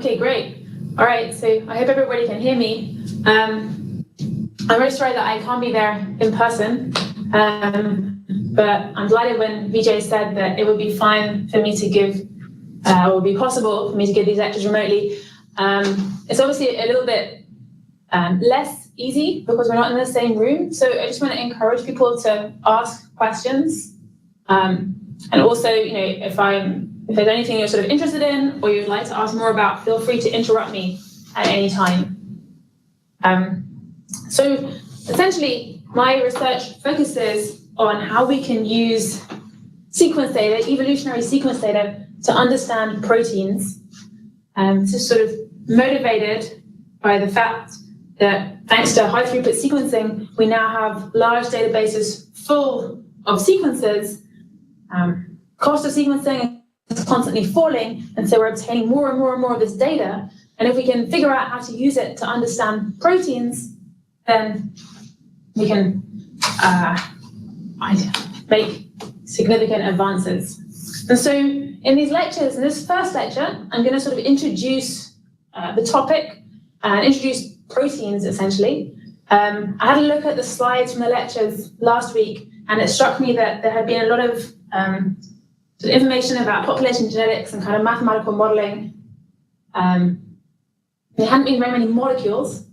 Okay, great. All right, so I hope everybody can hear me. I'm very sorry that I can't be there in person, but I'm delighted when Vijay said that it would be fine for me to give, or would be possible for me to give these lectures remotely. It's obviously a little bit less easy because we're not in the same room, so I just want to encourage people to ask questions. And also, if there's anything you're sort of interested in or you'd like to ask more about, feel free to interrupt me at any time. So essentially, my research focuses on how we can use sequence data, evolutionary sequence data, to understand proteins. So sort of motivated by the fact that thanks to high throughput sequencing, we now have large databases full of sequences. Cost of sequencing is constantly falling, and so we're obtaining more and more and more of this data. And if we can figure out how to use it to understand proteins, then we can make significant advances. And so in these lectures, in this first lecture, I'm going to sort of introduce the topic and introduce proteins, essentially. I had a look at the slides from the lectures last week, and it struck me that there had been a lot of sort of information about population genetics and kind of mathematical modeling. There hadn't been very many molecules,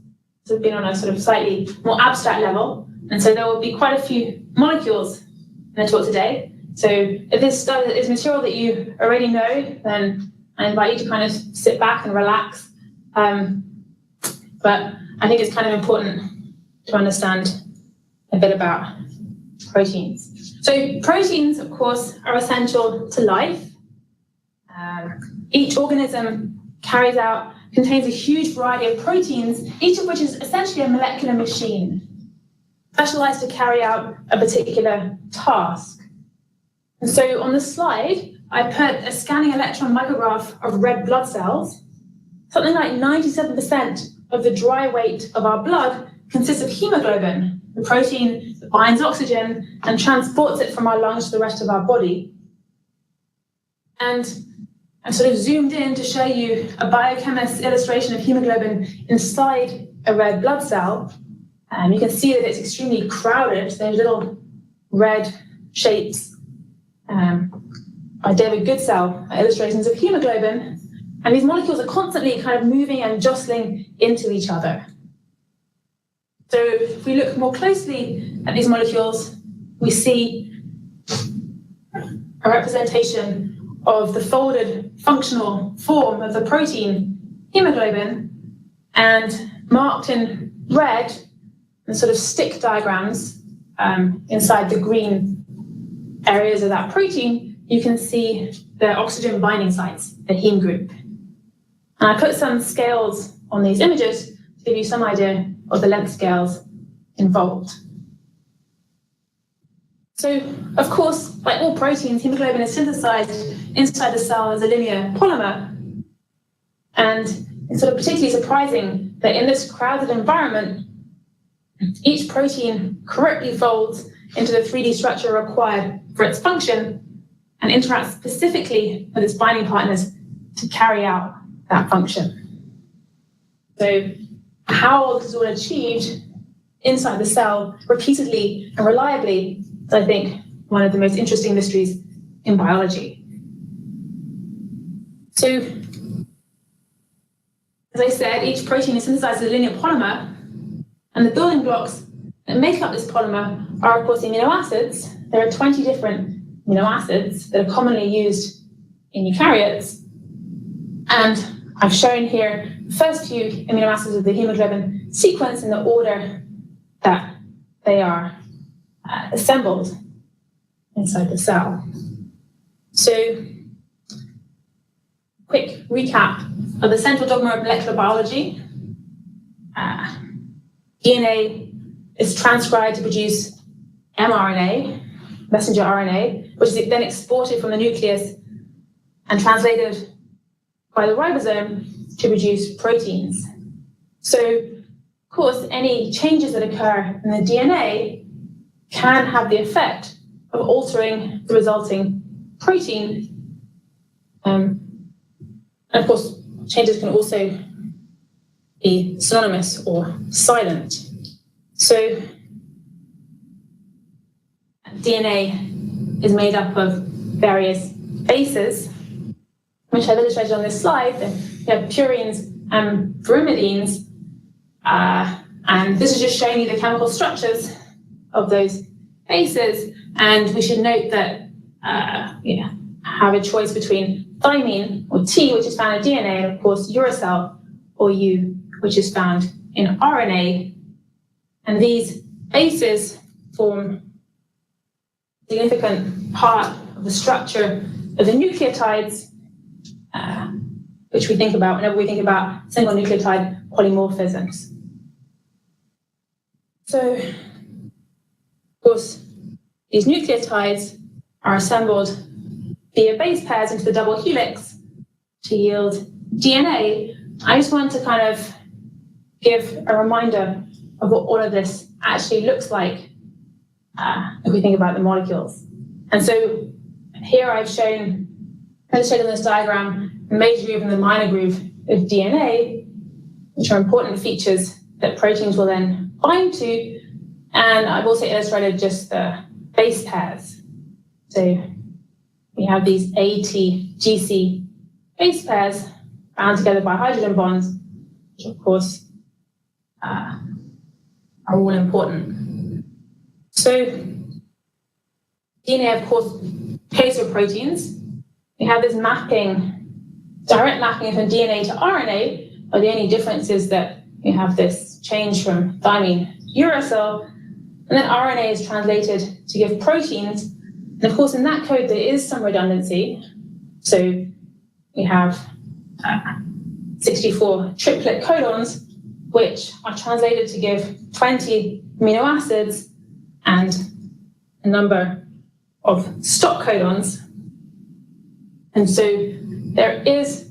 so it's been on a sort of slightly more abstract level. And so there will be quite a few molecules in the talk today. So if this is material that you already know, then I invite you to kind of sit back and relax. But I think it's kind of important to understand a bit about proteins. So proteins, of course, are essential to life. Each organism contains a huge variety of proteins, each of which is essentially a molecular machine, specialized to carry out a particular task. And so on the slide, I put a scanning electron micrograph of red blood cells. Something like 97% of the dry weight of our blood consists of hemoglobin, the protein that binds oxygen and transports it from our lungs to the rest of our body. And I've sort of zoomed in to show you a biochemist's illustration of hemoglobin inside a red blood cell. You can see that it's extremely crowded. There's little red shapes by David Goodsell, illustrations of hemoglobin. And these molecules are constantly kind of moving and jostling into each other. So if we look more closely at these molecules, we see a representation of the folded functional form of the protein hemoglobin, and marked in red, the sort of stick diagrams inside the green areas of that protein, you can see the oxygen binding sites, the heme group. And I put some scales on these images to give you some idea of the length scales involved. So, of course, like all proteins, hemoglobin is synthesized inside the cell as a linear polymer. And it's sort of particularly surprising that in this crowded environment, each protein correctly folds into the 3D structure required for its function and interacts specifically with its binding partners to carry out that function. So how this is all achieved inside the cell repeatedly and reliably is, I think, one of the most interesting mysteries in biology. So, as I said, each protein is synthesized as a linear polymer, and the building blocks that make up this polymer are, of course, amino acids. There are 20 different amino acids that are commonly used in eukaryotes. And I've shown here the first few amino acids of the hemoglobin sequence in the order that they are assembled inside the cell. So, quick recap of the central dogma of molecular biology. DNA is transcribed to produce mRNA, messenger RNA, which is then exported from the nucleus and translated by the ribosome to produce proteins. So, of course, any changes that occur in the DNA can have the effect of altering the resulting protein. And of course, changes can also be synonymous or silent. So DNA is made up of various bases, which I've illustrated on this slide. You have purines and pyrimidines, and this is just showing you the chemical structures of those bases. And we should note that have a choice between thymine, or T, which is found in DNA, and of course uracil, or U, which is found in RNA. And these bases form a significant part of the structure of the nucleotides, which we think about whenever we think about single nucleotide polymorphisms. So, of course, these nucleotides are assembled via base pairs into the double helix to yield DNA. I just wanted to kind of give a reminder of what all of this actually looks like if we think about the molecules. And so here I've illustrated in this diagram the major groove and the minor groove of DNA, which are important features that proteins will then bind to. And I've also illustrated just the base pairs. So we have these AT-GC base pairs bound together by hydrogen bonds, which of course are all important. So DNA, of course, case for proteins. We have this direct mapping from DNA to RNA, but the only difference is that we have this change from thymine to uracil, and then RNA is translated to give proteins. And of course, in that code, there is some redundancy. So we have 64 triplet codons, which are translated to give 20 amino acids and a number of stop codons. And so there is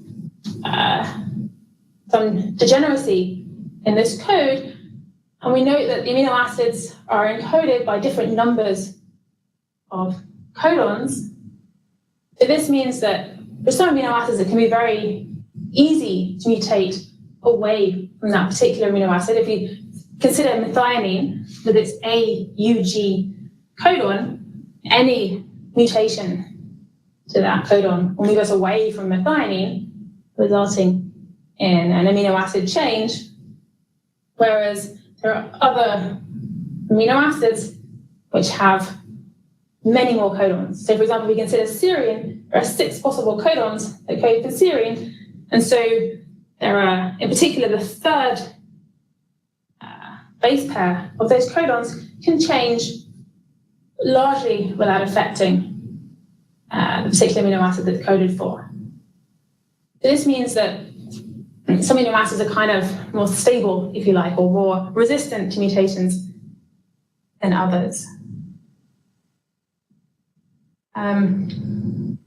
some degeneracy in this code. And we note that the amino acids are encoded by different numbers of codons. So this means that for some amino acids, it can be very easy to mutate away from that particular amino acid. If you consider methionine with its AUG codon, any mutation to that codon will move us away from methionine, resulting in an amino acid change, whereas there are other amino acids which have many more codons. So for example, we consider serine, there are 6 possible codons that code for serine, and so there are, in particular, the third base pair of those codons can change largely without affecting the particular amino acid that's coded for. So this means that some amino acids are kind of more stable, if you like, or more resistant to mutations than others. Of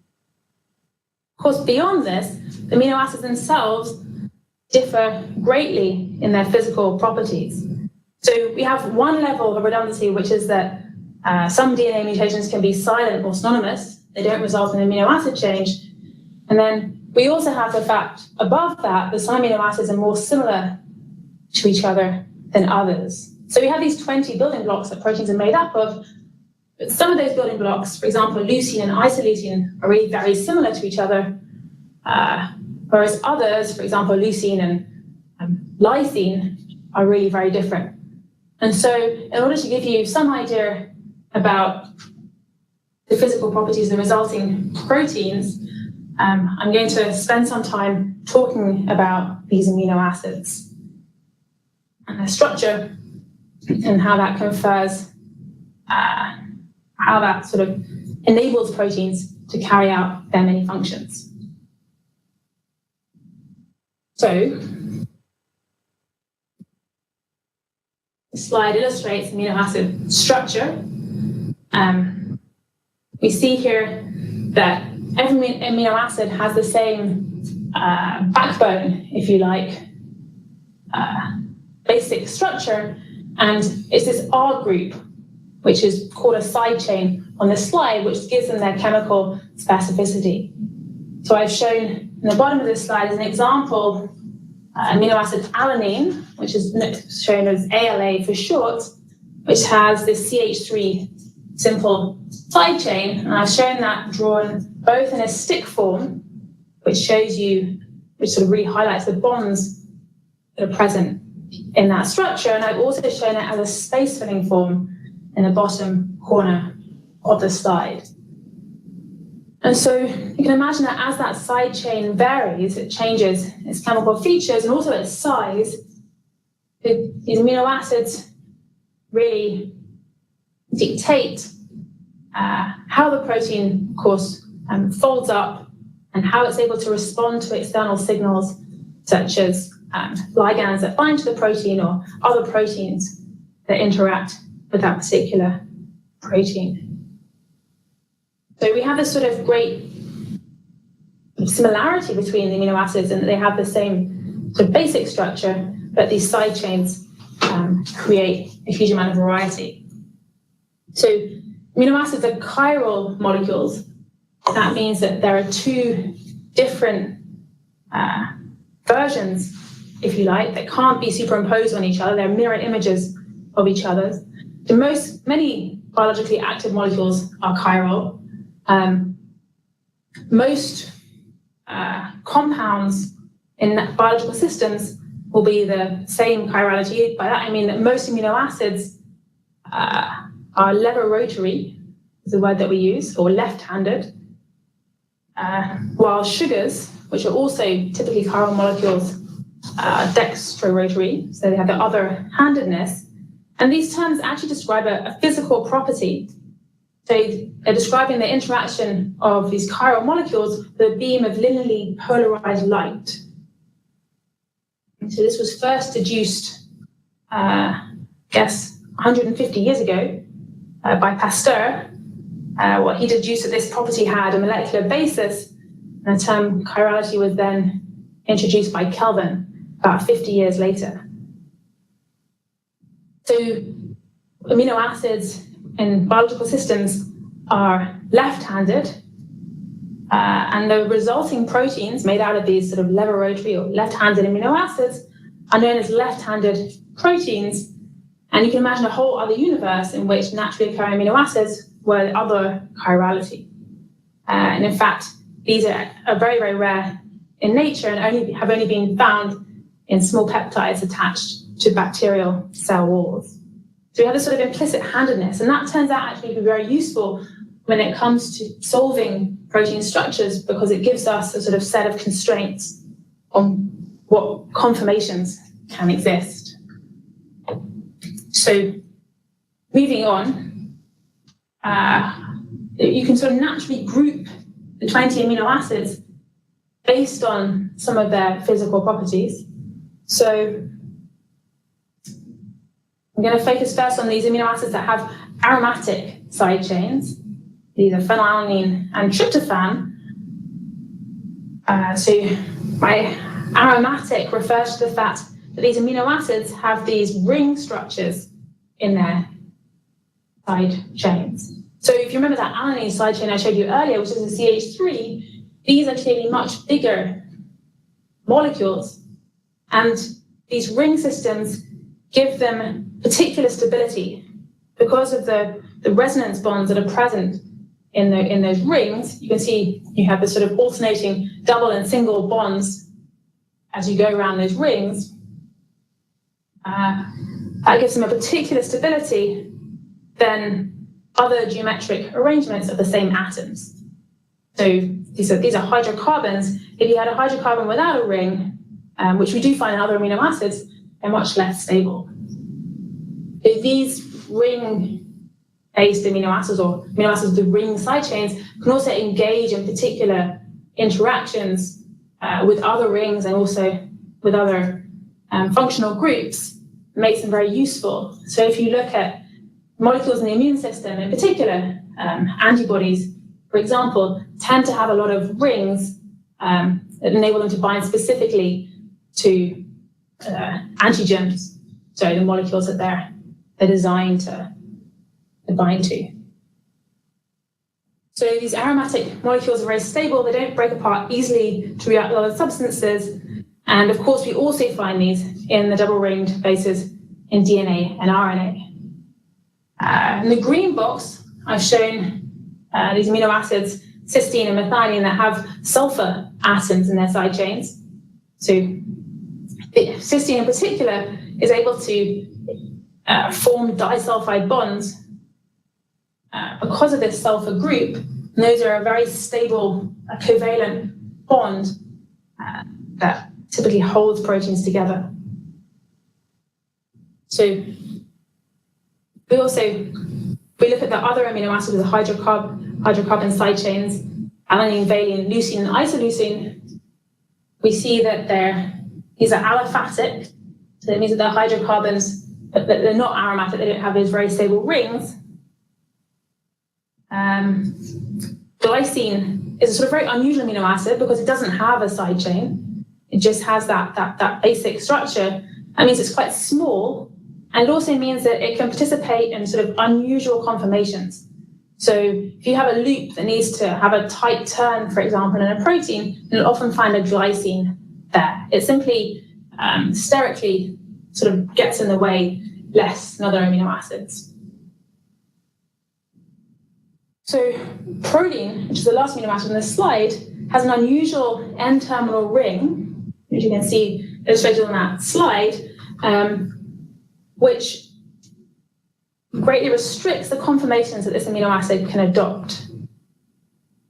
course, beyond this, the amino acids themselves differ greatly in their physical properties. So we have one level of redundancy, which is that some DNA mutations can be silent or synonymous. They don't result in an amino acid change. And then we also have the fact above that some amino acids are more similar to each other than others. So we have these 20 building blocks that proteins are made up of. But some of those building blocks, for example, leucine and isoleucine, are really very similar to each other, whereas others, for example, leucine and lysine, are really very different. And so in order to give you some idea about the physical properties of the resulting proteins, I'm going to spend some time talking about these amino acids and their structure and how that confers, how that sort of enables proteins to carry out their many functions. So, this slide illustrates amino acid structure. We see here that every amino acid has the same backbone, if you like, basic structure, and it's this R group, which is called a side chain on this slide, which gives them their chemical specificity. So I've shown in the bottom of this slide as an example amino acid alanine, which is shown as ALA for short, which has this CH3 simple side chain. And I've shown that drawn both in a stick form, which shows you, which sort of really highlights the bonds that are present in that structure. And I've also shown it as a space-filling form in the bottom corner of the slide. And so you can imagine that as that side chain varies, it changes its chemical features and also its size. These amino acids really dictate how the protein, of course, folds up and how it's able to respond to external signals, such as ligands that bind to the protein or other proteins that interact with that particular protein. So we have this sort of great similarity between the amino acids, and they have the same sort of basic structure, but these side chains create a huge amount of variety. So amino acids are chiral molecules. That means that there are two different versions, if you like, that can't be superimposed on each other. They're mirror images of each other. Many biologically active molecules are chiral. Most compounds in biological systems will be the same chirality. By that I mean that most amino acids are lever rotary, is the word that we use, or left-handed, while sugars, which are also typically chiral molecules, are dextro-rotary, so they have the other-handedness. And these terms actually describe a physical property. So they're describing the interaction of these chiral molecules with a beam of linearly polarized light. And so this was first deduced, 150 years ago by Pasteur. What he deduced that this property had a molecular basis, and the term chirality was then introduced by Kelvin about 50 years later. So amino acids in biological systems are left-handed, and the resulting proteins made out of these sort of lever rotary or left-handed amino acids are known as left-handed proteins. And you can imagine a whole other universe in which naturally occurring amino acids were the other chirality. And in fact, these are very, very rare in nature and have only been found in small peptides attached to bacterial cell walls. So we have this sort of implicit handedness, and that turns out actually to be very useful when it comes to solving protein structures, because it gives us a sort of set of constraints on what conformations can exist. So moving on, you can sort of naturally group the 20 amino acids based on some of their physical properties. So I'm going to focus first on these amino acids that have aromatic side chains. These are phenylalanine and tryptophan. So by aromatic refers to the fact that these amino acids have these ring structures in their side chains. So if you remember that alanine side chain I showed you earlier, which is a CH3, these are clearly much bigger molecules, and these ring systems give them particular stability because of the resonance bonds that are present in those rings. You can see you have this sort of alternating double and single bonds as you go around those rings. That gives them a particular stability than other geometric arrangements of the same atoms. So these are hydrocarbons. If you had a hydrocarbon without a ring, which we do find in other amino acids, they're much less stable. If these ring-based amino acids, or amino acids with ring side chains, can also engage in particular interactions with other rings and also with other functional groups, makes them very useful. So if you look at molecules in the immune system, in particular, antibodies, for example, tend to have a lot of rings that enable them to bind specifically to antigens, so the molecules that they're designed to bind to. So these aromatic molecules are very stable. They don't break apart easily to react with other substances. And of course, we also find these in the double-ringed bases in DNA and RNA. In the green box, I've shown these amino acids, cysteine and methionine, that have sulfur atoms in their side chains. So cysteine in particular is able to form disulfide bonds because of this sulfur group. And those are a very stable covalent bond that typically holds proteins together. So we look at the other amino acids, the hydrocarbon side chains, alanine, valine, leucine, and isoleucine. We see that these are aliphatic, so that means that they're hydrocarbons, but that they're not aromatic. They don't have those very stable rings. Glycine is a sort of very unusual amino acid because it doesn't have a side chain. It just has that basic structure. That means it's quite small, and it also means that it can participate in sort of unusual conformations. So if you have a loop that needs to have a tight turn, for example, in a protein, you'll often find a glycine there. It simply sterically sort of gets in the way less than other amino acids. So protein, which is the last amino acid on this slide, has an unusual N-terminal ring, which you can see illustrated on that slide, which greatly restricts the conformations that this amino acid can adopt.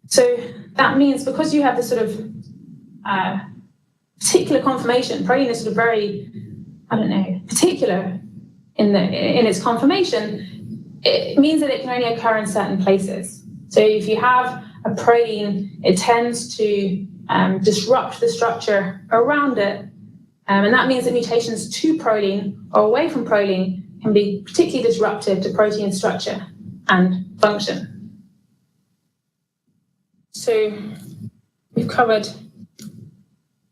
So that means because you have this sort of particular conformation, protein is sort of very, particular in its conformation, it means that it can only occur in certain places. So if you have a protein, it tends to disrupt the structure around it, and that means that mutations to protein or away from protein can be particularly disruptive to protein structure and function. So we've covered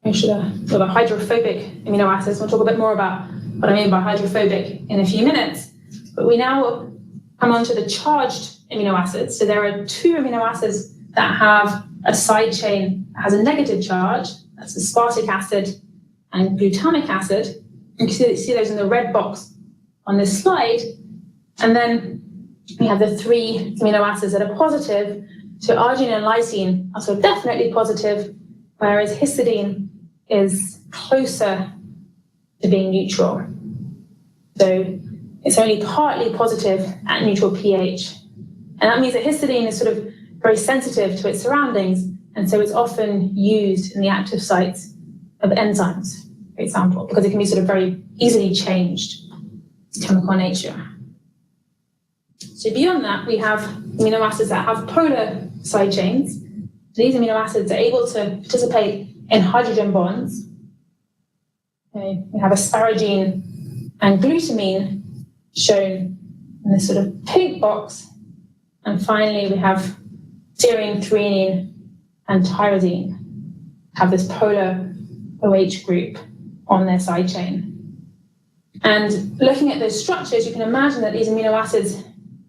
the hydrophobic amino acids. We'll talk a bit more about what I mean by hydrophobic in a few minutes. But we now come on to the charged amino acids. So there are two amino acids that have a side chain that has a negative charge. That's aspartic acid and glutamic acid. You can see those in the red box on this slide. And then we have the three amino acids that are positive. So arginine and lysine are sort of definitely positive, whereas histidine is closer to being neutral. So it's only partly positive at neutral pH. And that means that histidine is sort of very sensitive to its surroundings, and so it's often used in the active sites of enzymes, for example, because it can be sort of very easily changed, its chemical nature. So beyond that, we have amino acids that have polar side chains. These amino acids are able to participate in hydrogen bonds. Okay. We have asparagine and glutamine shown in this sort of pink box. And finally, we have serine, threonine, and tyrosine have this polar OH group on their side chain. And looking at those structures, you can imagine that these amino acids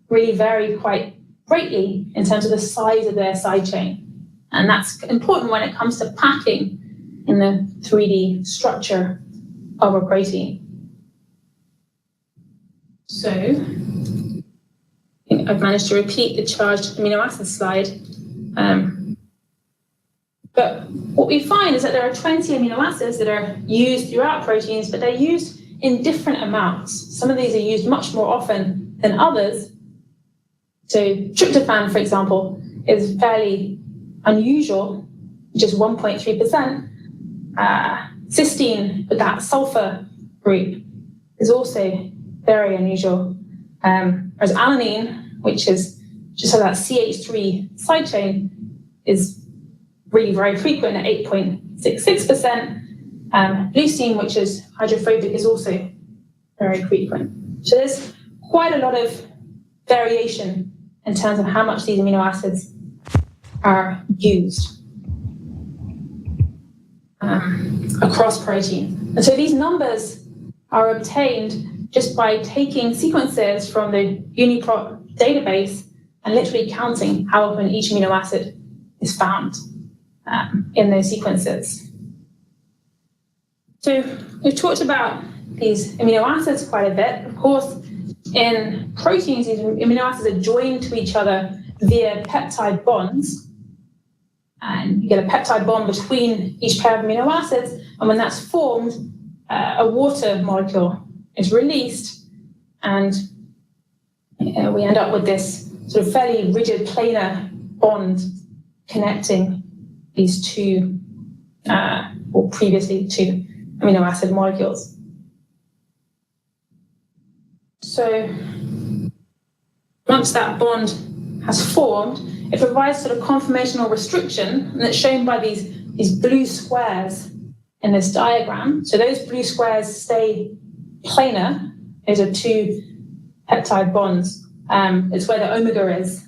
really vary quite greatly in terms of the size of their side chain. And that's important when it comes to packing in the 3D structure of a protein. So I've managed to repeat the charged amino acid slide. But what we find is that there are 20 amino acids that are used throughout proteins, but they're used in different amounts. Some of these are used much more often than others. So tryptophan, for example, is fairly unusual, just 1.3%. Cysteine, with that sulfur group, is also very unusual. Whereas alanine, which is just has that CH3 side chain, is really very frequent at 8.66%. Leucine, which is hydrophobic, is also very frequent. So there's quite a lot of variation in terms of how much these amino acids are used across protein. And so these numbers are obtained just by taking sequences from the UniProt database and literally counting how often each amino acid is found in those sequences. So we've talked about these amino acids quite a bit. Of course, in proteins, these amino acids are joined to each other via peptide bonds. And you get a peptide bond between each pair of amino acids, and when that's formed, a water molecule is released, and we end up with this sort of fairly rigid planar bond connecting these two, or previously two amino acid molecules. So once that bond has formed, it provides sort of conformational restriction, and it's shown by these blue squares in this diagram. So those blue squares stay planar. Those are two peptide bonds. It's where the omega is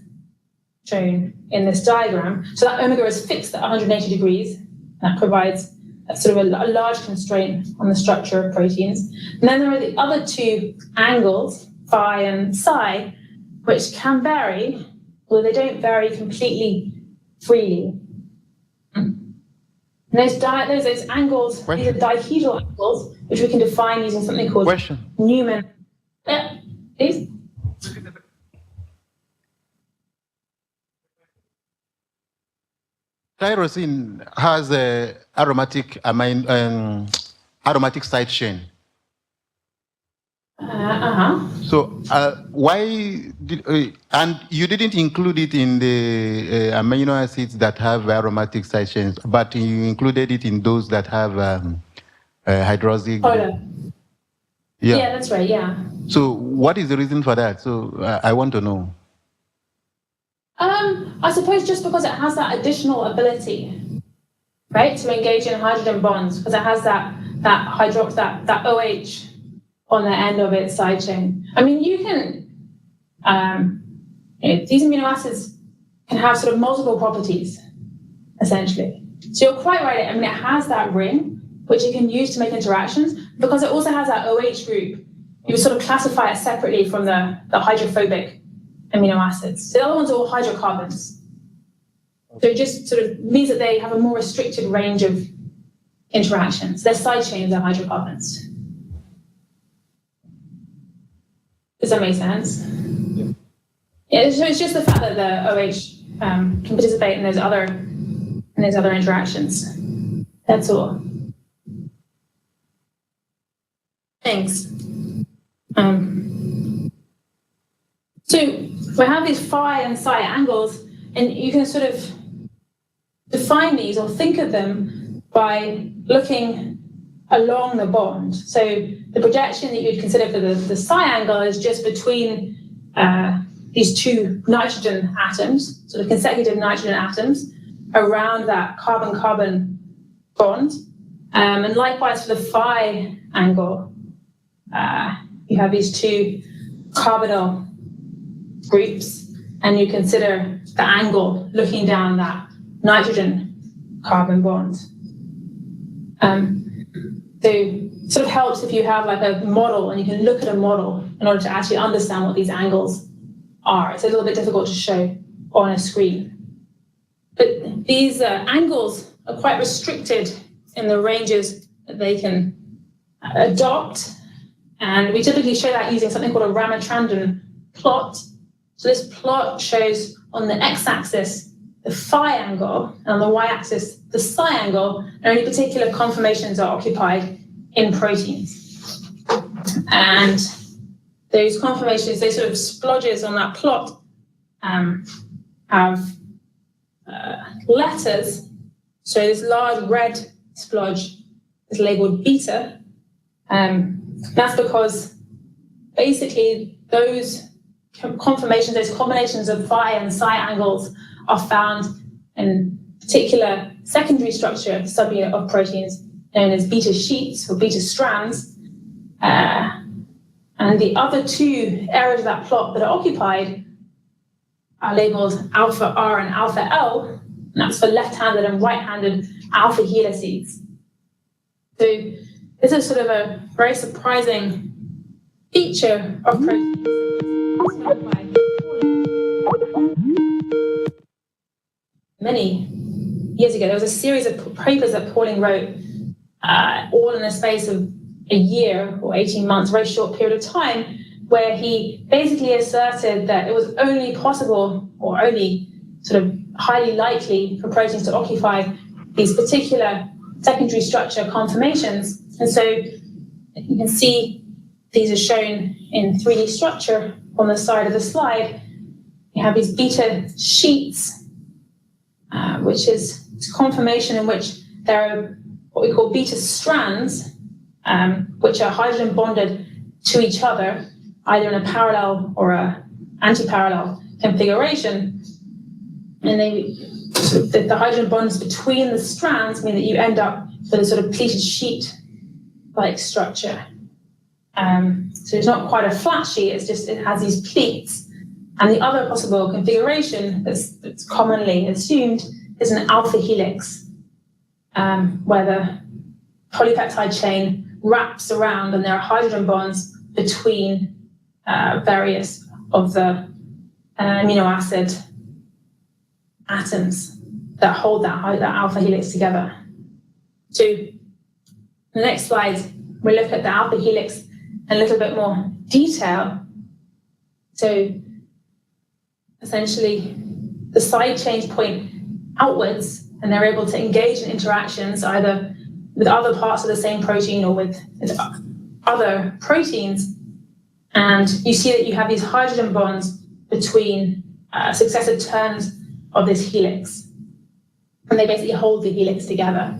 shown in this diagram. So that omega is fixed at 180 degrees. That provides sort of a large constraint on the structure of proteins. And then there are the other two angles, phi and psi, which can vary, although they don't vary completely freely. And those angles, these are dihedral angles, which we can define using something called Newman. Yeah, please. Tyrosine has a aromatic side chain. So why did and you didn't include it in the amino acids that have aromatic side chains, but you included it in those that have hydroxy. Polar. Yeah, that's right. Yeah. So what is the reason for that? So I want to know. I suppose just because it has that additional ability, right, to engage in hydrogen bonds, because it has that OH on the end of its side chain. I mean, you can, these amino acids can have sort of multiple properties, essentially. So you're quite right. I mean, it has that ring, which you can use to make interactions, because it also has that OH group. You would sort of classify it separately from the hydrophobic amino acids. So the other ones are all hydrocarbons. So it just sort of means that they have a more restricted range of interactions. Their side chains are hydrocarbons. Does that make sense? Yeah, so it's just the fact that the OH can participate in those other interactions. That's all. Thanks. So we have these phi and psi angles, and you can sort of define these or think of them by looking along the bond. So the projection that you'd consider for the psi angle is just between these two nitrogen atoms, sort of consecutive nitrogen atoms, around that carbon-carbon bond. And likewise for the phi angle, you have these two carbonyl groups, and you consider the angle looking down that nitrogen carbon bond. So it sort of helps if you have like a model and you can look at a model in order to actually understand what these angles are. It's a little bit difficult to show on a screen. But these angles are quite restricted in the ranges that they can adopt. And we typically show that using something called a Ramachandran plot. So this plot shows on the x-axis the phi angle, and on the y-axis the psi angle, and only particular conformations are occupied in proteins. And those conformations, those sort of splodges on that plot, have letters. So this large red splodge is labeled beta. That's because basically those conformations, those combinations of phi and psi angles are found in particular secondary structure subunit of proteins known as beta sheets or beta strands. And the other two areas of that plot that are occupied are labeled alpha R and alpha L, and that's for left-handed and right-handed alpha helices. So this is sort of a very surprising feature of proteins. many years ago. There was a series of papers that Pauling wrote, all in the space of a year or 18 months, a very short period of time, where he basically asserted that it was only possible or only sort of highly likely for proteins to occupy these particular secondary structure conformations. And so you can see these are shown in 3D structure on the side of the slide. You have these beta sheets, which is conformation in which there are what we call beta strands, which are hydrogen bonded to each other, either in a parallel or a anti-parallel configuration. And the hydrogen bonds between the strands mean that you end up with a sort of pleated sheet-like structure. So it's not quite a flat sheet, it has these pleats. And the other possible configuration that's commonly assumed is an alpha helix, where the polypeptide chain wraps around and there are hydrogen bonds between various of the amino acid atoms that hold that alpha helix together. So the next slide, we look at the alpha helix in a little bit more detail. So essentially, the side chains point outwards and they're able to engage in interactions either with other parts of the same protein or with other proteins. And you see that you have these hydrogen bonds between successive turns of this helix. And they basically hold the helix together.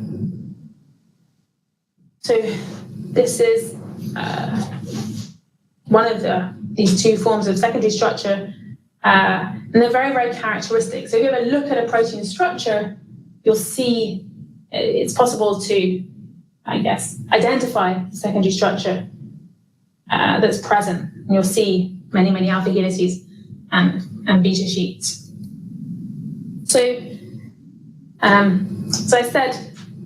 So this is one of these two forms of secondary structure. And they're very, very characteristic. So if you ever look at a protein structure, you'll see it's possible to, I guess, identify the secondary structure that's present. And you'll see many, many alpha helices and beta sheets. So I said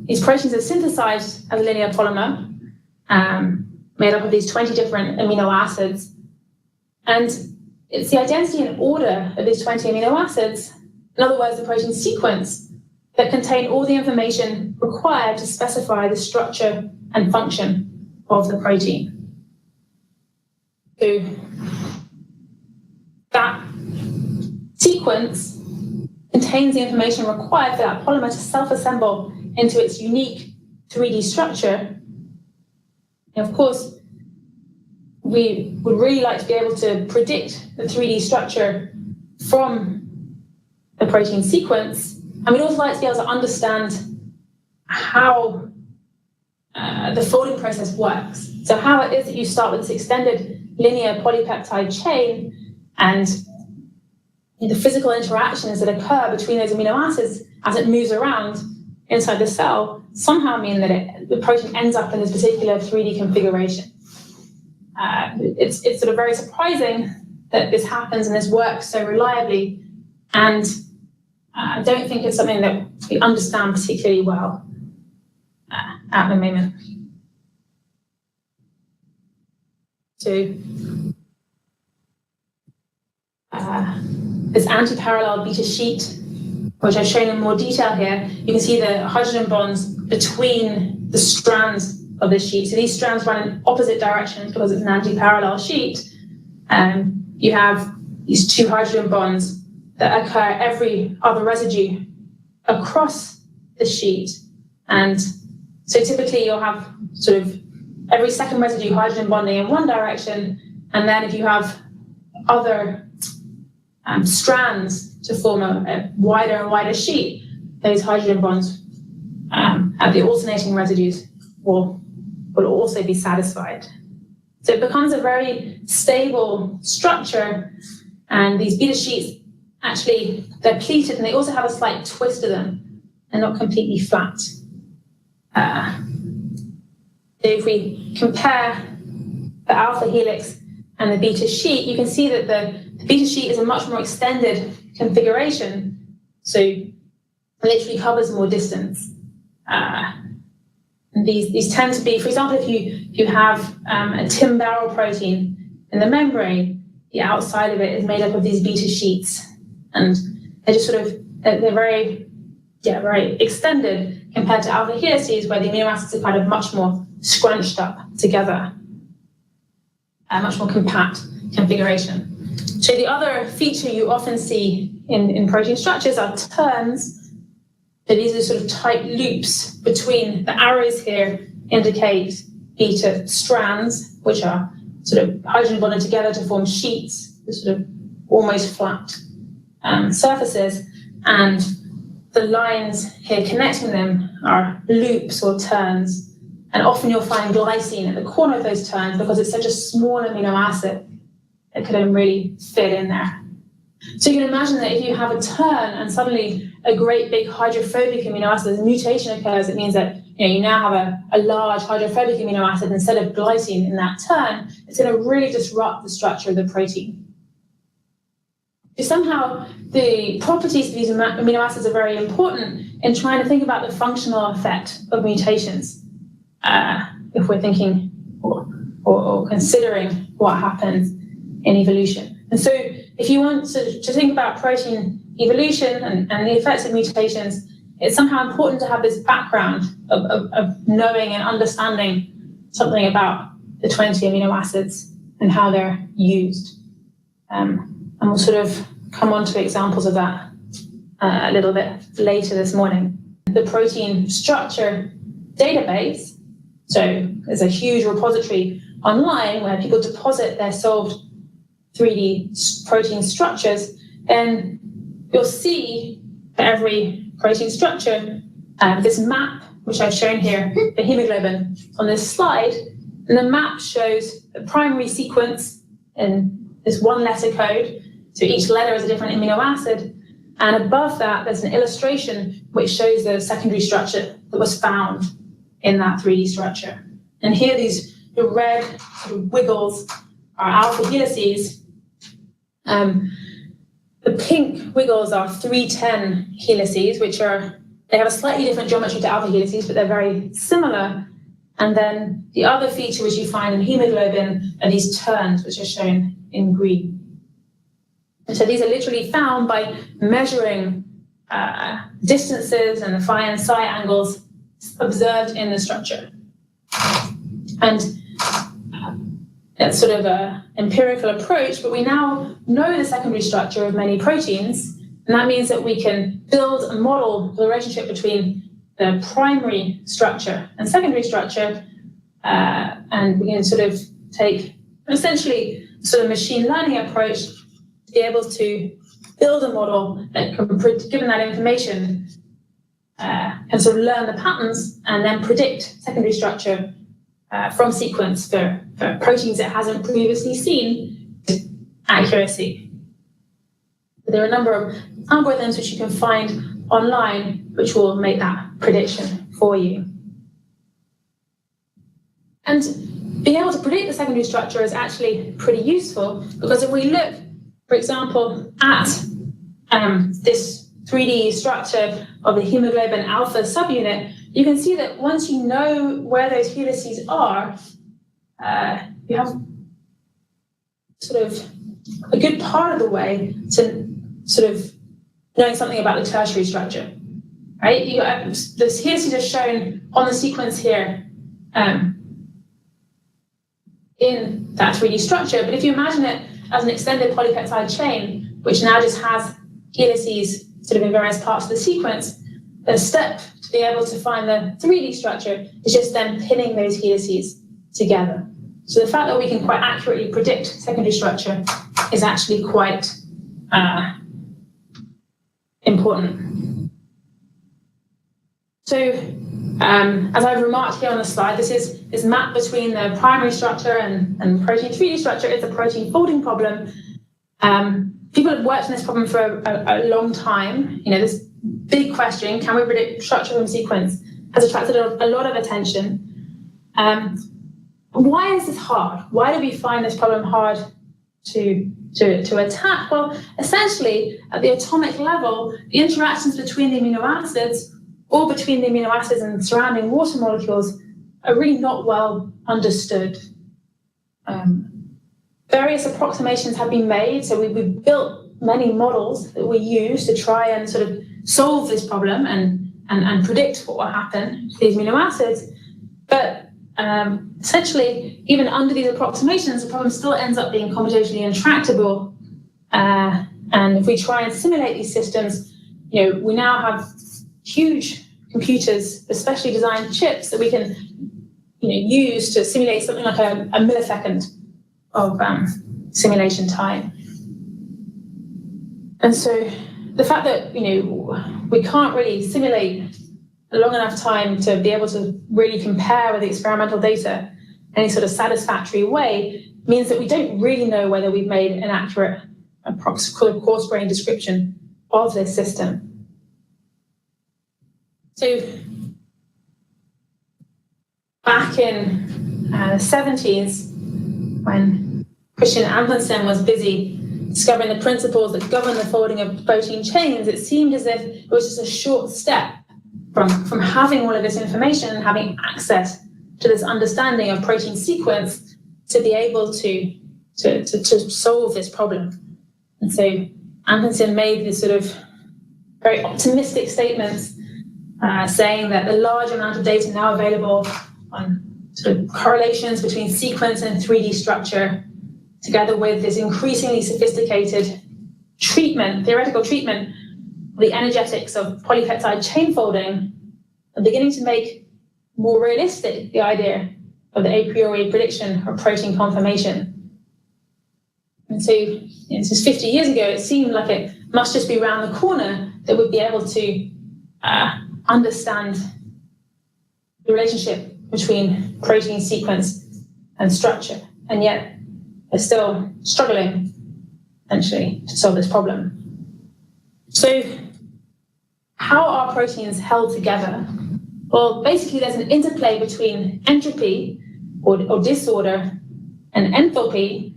these proteins are synthesized as a linear polymer made up of these 20 different amino acids. And it's the identity and order of these 20 amino acids, in other words, the protein sequence, that contain all the information required to specify the structure and function of the protein. So that sequence contains the information required for that polymer to self-assemble into its unique 3D structure. And of course, we would really like to be able to predict the 3D structure from the protein sequence. And we'd also like to be able to understand how the folding process works. So how it is that you start with this extended linear polypeptide chain and the physical interactions that occur between those amino acids as it moves around inside the cell somehow mean that the protein ends up in this particular 3D configuration. It's sort of very surprising that this happens and this works so reliably, and I don't think it's something that we understand particularly well at the moment. So this anti-parallel beta sheet, which I've shown in more detail here, you can see the hydrogen bonds between the strands of this sheet. So these strands run in opposite directions because it's an anti-parallel sheet. You have these two hydrogen bonds that occur every other residue across the sheet. And so typically you'll have sort of every second residue hydrogen bonding in one direction. And then if you have other strands to form a wider and wider sheet, those hydrogen bonds at the alternating residues will also be satisfied. So it becomes a very stable structure, and these beta sheets actually, they're pleated and they also have a slight twist to them. They're not completely flat. So if we compare the alpha helix and the beta sheet, you can see that the beta sheet is a much more extended configuration, so it literally covers more distance. And these tend to be, for example, if you have a TIM barrel protein in the membrane, the outside of it is made up of these beta sheets, and they're just sort of they're very very extended compared to alpha helices, where the amino acids are kind of much more scrunched up together, a much more compact configuration. So the other feature you often see in protein structures are turns. So these are sort of tight loops between the arrows here indicate beta strands, which are sort of hydrogen bonded together to form sheets, sort of almost flat surfaces, and the lines here connecting them are loops or turns, and often you'll find glycine at the corner of those turns because it's such a small amino acid it couldn't really fit in there. So you can imagine that if you have a turn and suddenly a great big hydrophobic amino acid, a mutation occurs, it means that you now have a large hydrophobic amino acid instead of glycine in that turn. It's going to really disrupt the structure of the protein. So somehow the properties of these amino acids are very important in trying to think about the functional effect of mutations, if we're thinking or considering what happens in evolution. And so if you want to think about protein evolution and the effects of mutations, it's somehow important to have this background of knowing and understanding something about the 20 amino acids and how they're used. And we'll sort of come on to examples of that a little bit later this morning. The protein structure database, so there's a huge repository online where people deposit their solved 3D protein structures, and you'll see for every protein structure this map, which I've shown here, the hemoglobin on this slide, and the map shows the primary sequence in this one letter code, so each letter is a different amino acid, and above that there's an illustration which shows the secondary structure that was found in that 3D structure. And here the red sort of wiggles are alpha helices. The pink wiggles are 310 helices, they have a slightly different geometry to alpha helices, but they're very similar. And then the other feature which you find in hemoglobin are these turns, which are shown in green. And so these are literally found by measuring distances and the phi and psi angles observed in the structure. And that's sort of an empirical approach, but we now know the secondary structure of many proteins, and that means that we can build a model for the relationship between the primary structure and secondary structure, and we can sort of take essentially sort of machine learning approach to be able to build a model that can, given that information, can sort of learn the patterns and then predict secondary structure from sequence for proteins it hasn't previously seen with accuracy. There are a number of algorithms which you can find online which will make that prediction for you. And being able to predict the secondary structure is actually pretty useful, because if we look, for example, at this 3D structure of the hemoglobin alpha subunit, you can see that once you know where those helices are, you have sort of a good part of the way to sort of knowing something about the tertiary structure, right? The helices are shown on the sequence here in that 3D structure, but if you imagine it as an extended polypeptide chain, which now just has helices sort of in various parts of the sequence, the step to be able to find the 3D structure is just then pinning those helices together. So the fact that we can quite accurately predict secondary structure is actually quite important. So as I've remarked here on the slide, this map between the primary structure and protein 3D structure is a protein folding problem. People have worked on this problem for a long time. This big question, can we predict structure from sequence, has attracted a lot of attention. Why is this hard? Why do we find this problem hard to attack? Well, essentially, at the atomic level, the interactions between the amino acids or between the amino acids and surrounding water molecules are really not well understood. Various approximations have been made, so we've built many models that we use to try and sort of solve this problem and predict what will happen to these amino acids. But essentially, even under these approximations, the problem still ends up being computationally intractable. And if we try and simulate these systems, we now have huge computers, especially designed chips, that we can use to simulate something like a millisecond of simulation time. And so the fact that we can't really simulate a long enough time to be able to really compare with the experimental data in any sort of satisfactory way means that we don't really know whether we've made an accurate coarse grain description of this system. So back in the 70s, when Christian Amundsen was busy discovering the principles that govern the folding of protein chains, it seemed as if it was just a short step from having all of this information and having access to this understanding of protein sequence to be able to solve this problem. And so Amundsen made these sort of very optimistic statements saying that the large amount of data now available on sort of correlations between sequence and 3D structure, together with this increasingly sophisticated theoretical treatment of the energetics of polypeptide chain folding, are beginning to make more realistic the idea of the a priori prediction of protein conformation. And so, since 50 years ago, it seemed like it must just be around the corner that we'd be able to understand the relationship between protein sequence and structure. And yet, they're still struggling, essentially, to solve this problem. So, how are proteins held together? Well, basically, there's an interplay between entropy or disorder and enthalpy,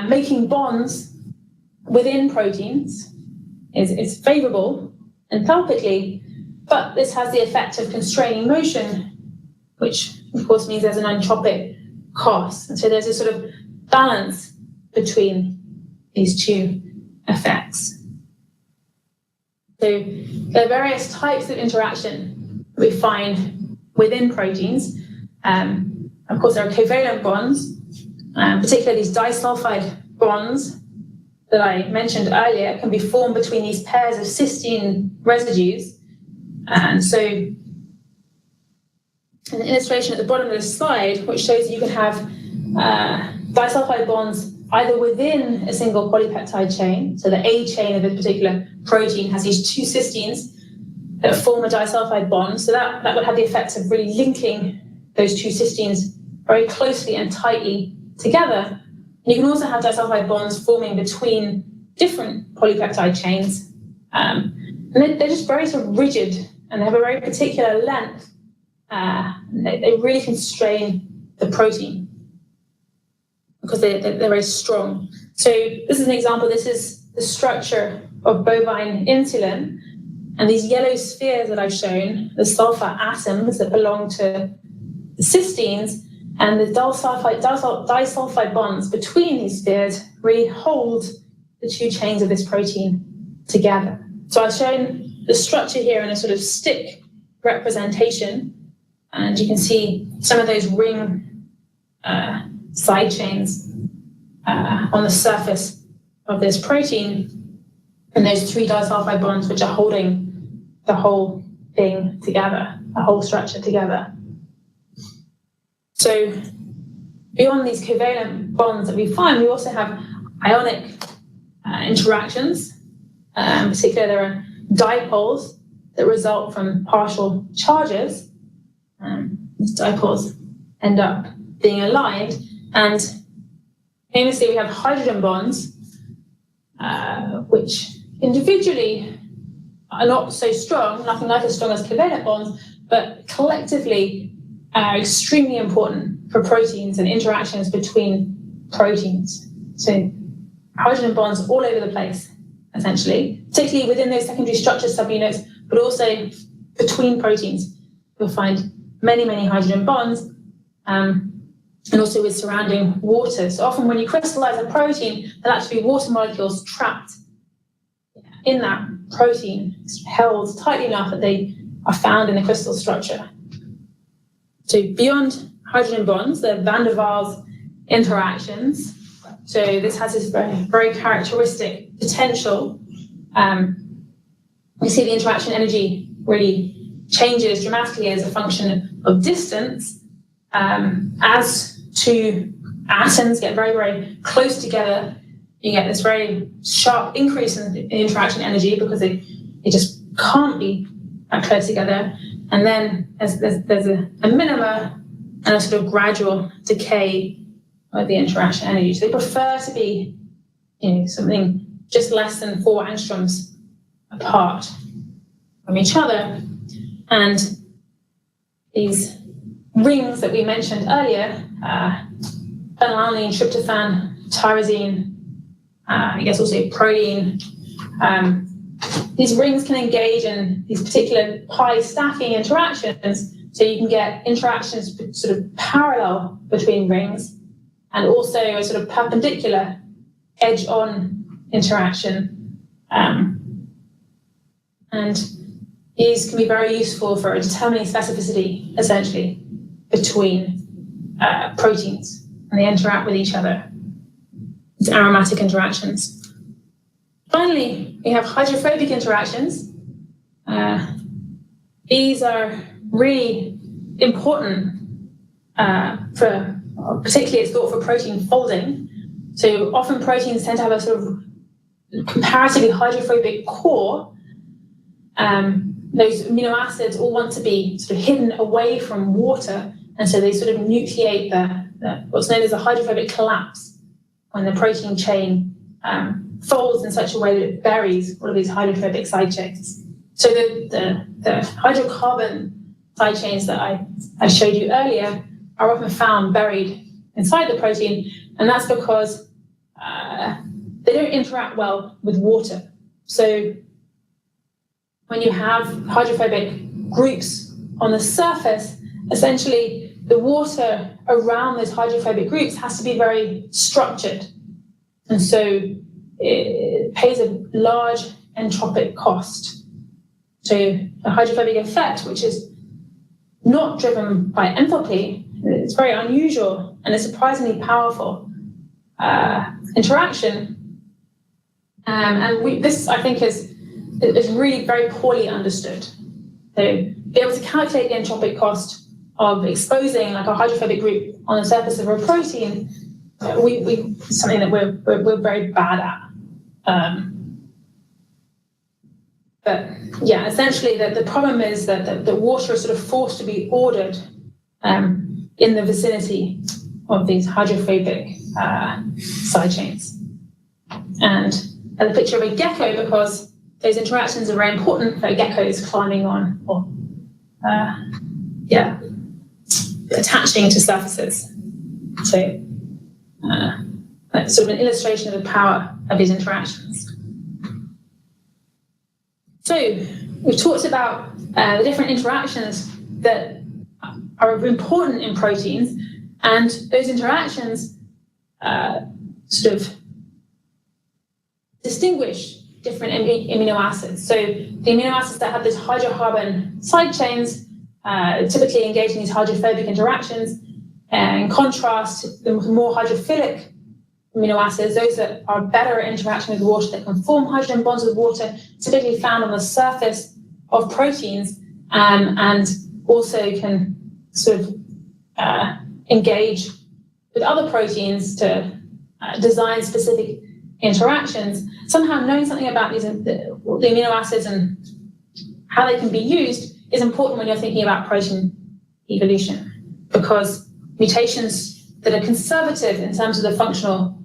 making bonds within proteins is favorable enthalpically, but this has the effect of constraining motion, which of course means there's an entropic cost. And so there's a sort of balance between these two effects. So there are various types of interaction we find within proteins. Of course, there are covalent bonds, particularly these disulfide bonds that I mentioned earlier can be formed between these pairs of cysteine residues. And so an illustration at the bottom of the slide, which shows that you can have disulfide bonds either within a single polypeptide chain, so the A chain of a particular protein has these two cysteines that form a disulfide bond, so that would have the effect of really linking those two cysteines very closely and tightly together. And you can also have disulfide bonds forming between different polypeptide chains, and they're just very sort of rigid, and they have a very particular length. They really constrain the protein because they're very strong. So this is an example. This is the structure of bovine insulin. And these yellow spheres that I've shown, the sulfur atoms that belong to the cysteines, and the disulfide bonds between these spheres really hold the two chains of this protein together. So I've shown the structure here in a sort of stick representation, and you can see some of those ring side chains on the surface of this protein, and those three disulfide bonds which are holding the whole thing together, the whole structure together. So beyond these covalent bonds that we find, we also have ionic interactions. In particular, there are dipoles that result from partial charges. These dipoles end up being aligned, and famously we have hydrogen bonds, which individually are not so strong, nothing like as strong as covalent bonds, but collectively are extremely important for proteins and interactions between proteins. So hydrogen bonds all over the place, essentially, particularly within those secondary structure subunits, but also between proteins. You'll find many, many hydrogen bonds, and also with surrounding water. So often when you crystallize a protein, there'll actually be water molecules trapped in that protein is held tightly enough that they are found in the crystal structure. So beyond hydrogen bonds, the van der Waals interactions. So this has this very characteristic potential. We see the interaction energy really changes dramatically as a function of distance. As two atoms get very, very close together, you get this very sharp increase in interaction energy because they just can't be that close together. And then there's a minima and a sort of gradual decay of the interaction energy. So they prefer to be, something just less than 4 angstroms apart from each other. And these rings that we mentioned earlier, phenylalanine, tryptophan, tyrosine, I guess also proline, these rings can engage in these particular pi stacking interactions, so you can get interactions sort of parallel between rings and also a sort of perpendicular edge-on interaction. And these can be very useful for determining specificity, essentially, between proteins, and they interact with each other. It's aromatic interactions. Finally, we have hydrophobic interactions. These are really important particularly it's thought for protein folding. So often proteins tend to have a sort of comparatively hydrophobic core. Those amino acids all want to be sort of hidden away from water, and so they sort of nucleate the what's known as a hydrophobic collapse, when the protein chain folds in such a way that it buries all of these hydrophobic side chains. So the hydrocarbon side chains that I showed you earlier are often found buried inside the protein, and that's because they don't interact well with water. So when you have hydrophobic groups on the surface, essentially the water around those hydrophobic groups has to be very structured. And so it pays a large entropic cost. So a hydrophobic effect, which is not driven by enthalpy, it's very unusual and a surprisingly powerful interaction. And this, I think, is really very poorly understood. So be able to calculate the entropic cost of exposing like a hydrophobic group on the surface of a protein, something that we're very bad at. But yeah, essentially the problem is that the water is sort of forced to be ordered in the vicinity of these hydrophobic side chains. And a picture of a gecko, because those interactions are very important for geckos climbing on or attaching to surfaces. So that's sort of an illustration of the power of these interactions. So we've talked about the different interactions that are important in proteins, and those interactions sort of distinguish different amino acids. So the amino acids that have these hydrocarbon side chains typically engage in these hydrophobic interactions. In contrast, the more hydrophilic amino acids, those that are better at interaction with water, that can form hydrogen bonds with water, typically found on the surface of proteins, and also can sort of engage with other proteins to design specific interactions. Somehow knowing something about these the amino acids and how they can be used is important when you're thinking about protein evolution, because mutations that are conservative in terms of the functional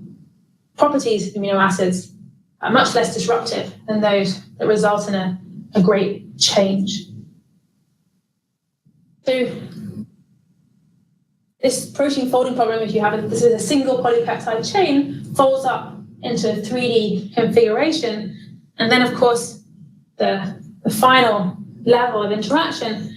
properties of amino acids are much less disruptive than those that result in a great change. So this protein folding problem, if you have this is a single polypeptide chain, folds up into a 3D configuration, and then of course the final level of interaction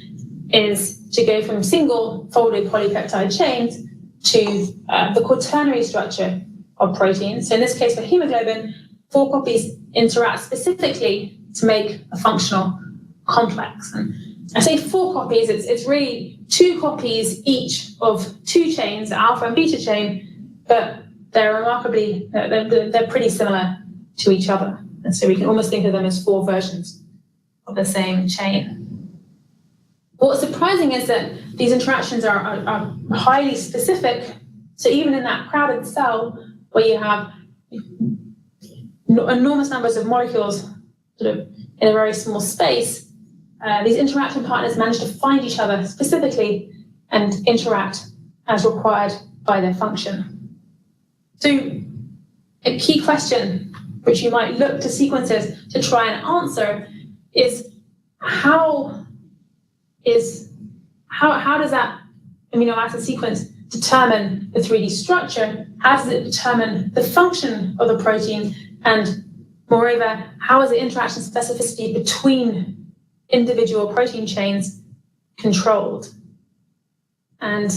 is to go from single folded polypeptide chains to the quaternary structure of proteins. So in this case for hemoglobin, 4 copies interact specifically to make a functional complex. And I say 4 copies, it's really 2 copies each of 2 chains, the alpha and beta chain, but they're pretty similar to each other. And so we can almost think of them as 4 versions of the same chain. What's surprising is that these interactions are highly specific. So even in that crowded cell where you have enormous numbers of molecules sort of in a very small space, these interaction partners manage to find each other specifically and interact as required by their function. So a key question which you might look to sequences to try and answer is how does that amino acid sequence determine the 3D structure? How does it determine the function of the protein? And moreover, how is the interaction specificity between individual protein chains controlled? And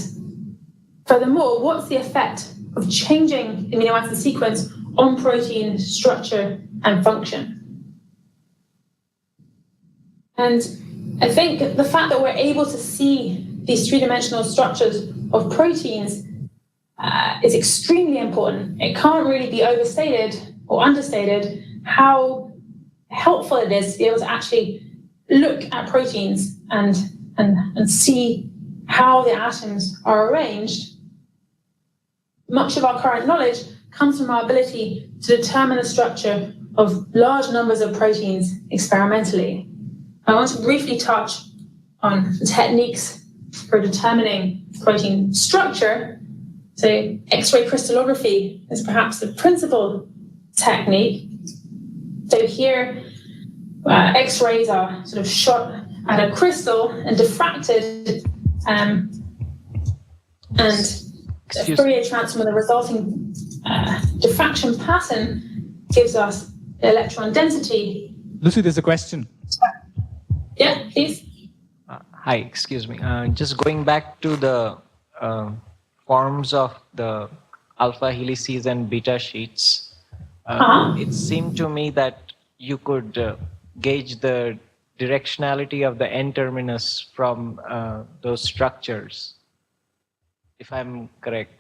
furthermore, what's the effect of changing the amino acid sequence on protein structure and function? And I think the fact that we're able to see these 3-dimensional structures of proteins is extremely important. It can't really be overstated or understated how helpful it is to be able to actually look at proteins and see how the atoms are arranged. Much of our current knowledge comes from our ability to determine the structure of large numbers of proteins experimentally. I want to briefly touch on the techniques for determining protein structure. So X-ray crystallography is perhaps the principal technique. So here, X-rays are sort of shot at a crystal and diffracted, and the Fourier transform of the resulting diffraction pattern gives us the electron density. Lucy, there's a question. Yeah, please. Hi, excuse me. Just going back to the forms of the alpha helices and beta sheets, it seemed to me that you could gauge the directionality of the N-terminus from those structures, if I'm correct.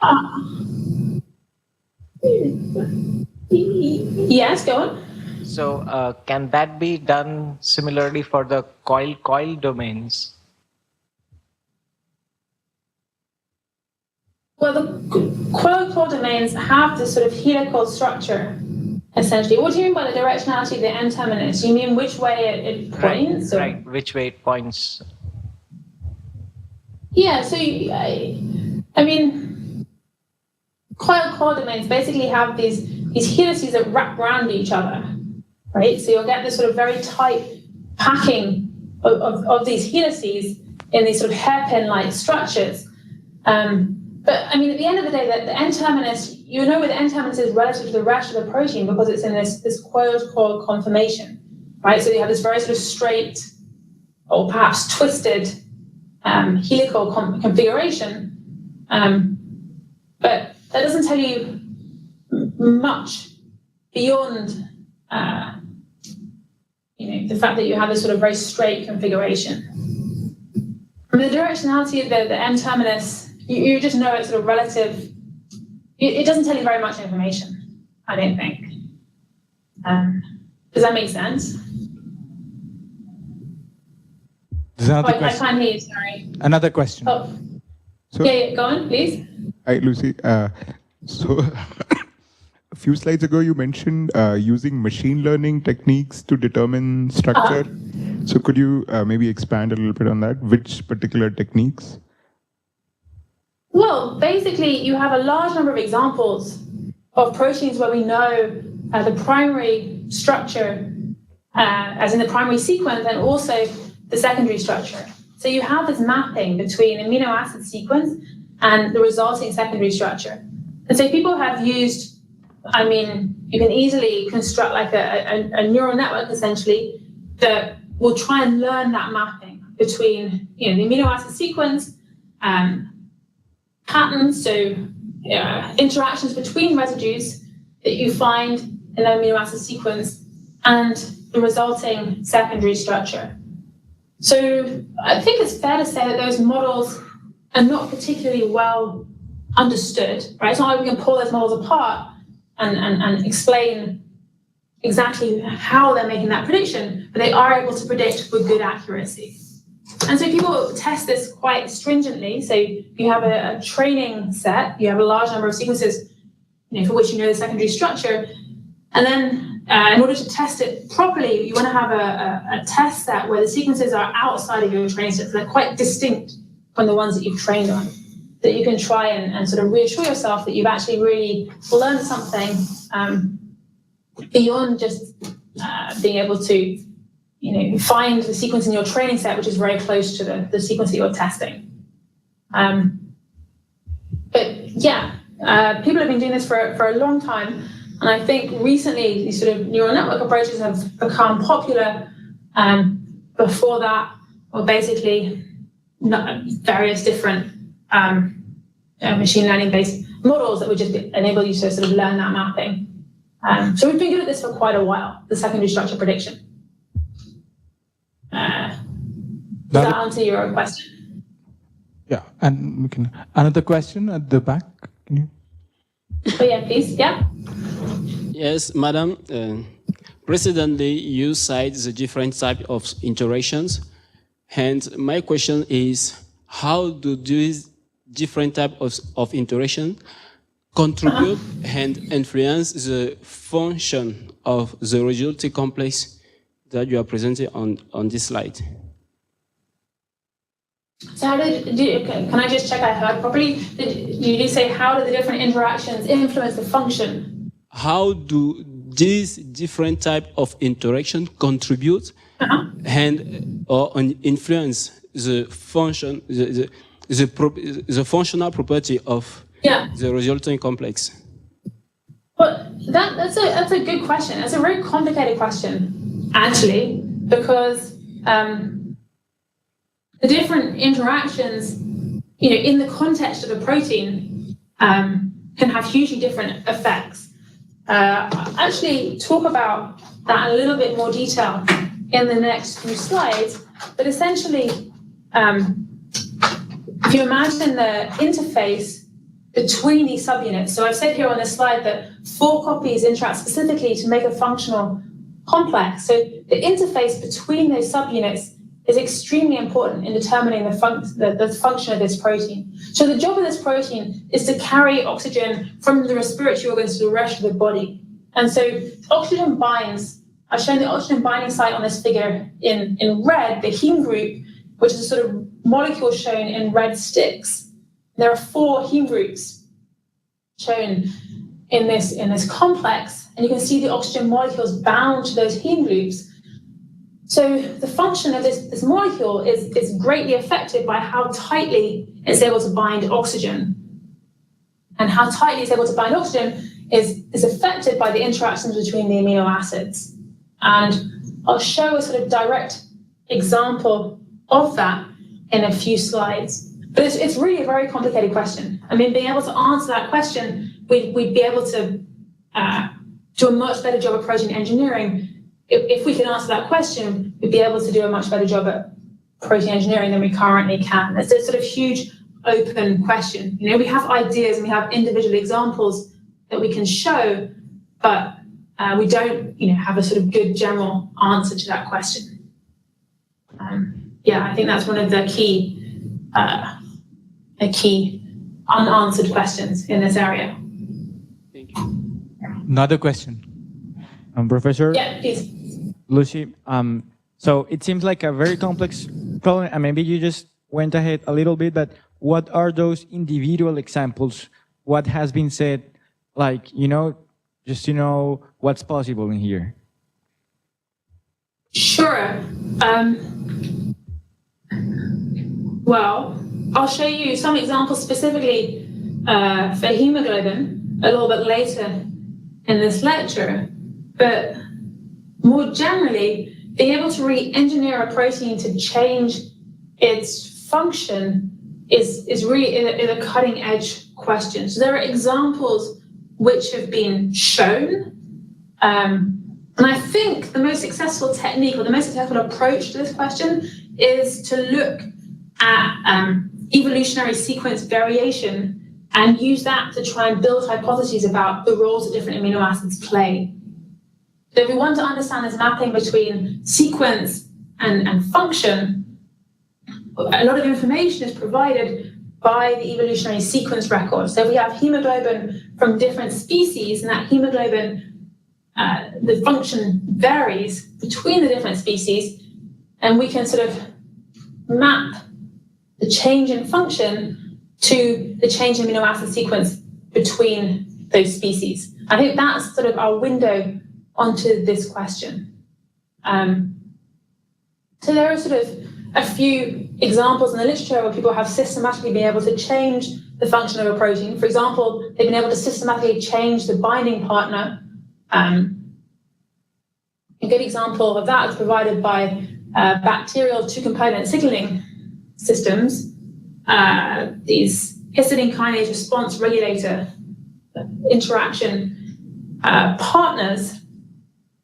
Yes, go on. So can that be done similarly for the coil domains? Well, the coil domains have this sort of helical structure, essentially. What do you mean by the directionality of the N-terminus? You mean which way it points? Right, which way it points. Yeah, so I mean, coil domains basically have these helices that wrap around each other, right? So you'll get this sort of very tight packing of these helices in these sort of hairpin-like structures. But I mean, at the end of the day, the N-terminus, you know where the N-terminus is relative to the rest of the protein because it's in this coiled conformation, right? So you have this very sort of straight or perhaps twisted helical configuration. But that doesn't tell you much beyond the fact that you have this sort of very straight configuration. And the directionality of the N-terminus, you just know it's sort of relative. It doesn't tell you very much information, I don't think. Does that make sense? There's another question. I can't hear you, sorry. Another question. Oh. So, yeah, go on, please. Hi, Lucy. So a few slides ago, you mentioned using machine learning techniques to determine structure. So could you maybe expand a little bit on that? Which particular techniques? Well, basically, you have a large number of examples of proteins where we know the primary structure, as in the primary sequence, and also the secondary structure. So you have this mapping between amino acid sequence and the resulting secondary structure. And so people have used, I mean, you can easily construct like a neural network, essentially, that will try and learn that mapping between the amino acid sequence, patterns, so interactions between residues that you find in the amino acid sequence, and the resulting secondary structure. So I think it's fair to say that those models are not particularly well understood, right? It's not like we can pull those models apart and explain exactly how they're making that prediction, but they are able to predict with good accuracy. And so people test this quite stringently. So you have a training set, you have a large number of sequences, for which you know the secondary structure, and then in order to test it properly, you want to have a test set where the sequences are outside of your training set, so they're quite distinct from the ones that you've trained on, that you can try and sort of reassure yourself that you've actually really learned something beyond just being able to find the sequence in your training set which is very close to the sequence that you're testing. But yeah, people have been doing this for a long time, and I think recently these sort of neural network approaches have become popular. Before that, or basically various different machine learning based models that would just enable you to sort of learn that mapping. So we've been good at this for quite a while, the secondary structure prediction. Does that answer your question? Yeah, and we can another question at the back. Can you? Oh yeah, please. Yeah. Yes, madam. Precedently, you cite the different types of interactions, and my question is, how do these different types of interaction contribute and influence the function of the resulting complex that you are presenting on this slide? So can I just check I heard properly? Did you say how do the different interactions influence the function? How do these different types of interaction contribute and or influence the function, the functional property of the resulting complex? Well, that's a good question. That's a very complicated question, actually, because the different interactions, in the context of a protein, can have hugely different effects. I'll actually talk about that in a little bit more detail in the next few slides. But essentially, if you imagine the interface between these subunits, so I've said here on this slide that 4 copies interact specifically to make a functional complex. So the interface between those subunits is extremely important in determining the function of this protein. So the job of this protein is to carry oxygen from the respiratory organs to the rest of the body. And so oxygen binds, I've shown the oxygen binding site on this figure in red, the heme group, which is a sort of molecule shown in red sticks. There are 4 heme groups shown in this complex, and you can see the oxygen molecules bound to those heme groups. So the function of this molecule is greatly affected by how tightly it's able to bind oxygen. And how tightly it's able to bind oxygen is affected by the interactions between the amino acids. And I'll show a sort of direct example of that in a few slides. But it's really a very complicated question. I mean, being able to answer that question, we'd be able to do a much better job of protein engineering. If we can answer that question, we'd be able to do a much better job at protein engineering than we currently can. It's a sort of huge open question. We have ideas and we have individual examples that we can show, but we don't, have a sort of good general answer to that question. I think that's one of the key unanswered questions in this area. Thank you. Another question. Professor? Yeah, please. Lucy, so it seems like a very complex problem, and maybe you just went ahead a little bit, but what are those individual examples? What has been said, just to know what's possible in here? Sure. Well, I'll show you some examples specifically for hemoglobin a little bit later in this lecture, but more generally, being able to re-engineer a protein to change its function is really a cutting edge question. So there are examples which have been shown, And I think the most successful technique or the most successful approach to this question is to look at evolutionary sequence variation and use that to try and build hypotheses about the roles that different amino acids play. So if we want to understand this mapping between sequence and function, a lot of information is provided by the evolutionary sequence record. So we have hemoglobin from different species, and that hemoglobin, the function varies between the different species, and we can sort of map the change in function to the change in amino acid sequence between those species. I think that's sort of our window onto this question. So there are sort of a few examples in the literature where people have systematically been able to change the function of a protein. For example, they've been able to systematically change the binding partner. A good example of that is provided by bacterial two-component signaling systems. These histidine kinase response regulator interaction partners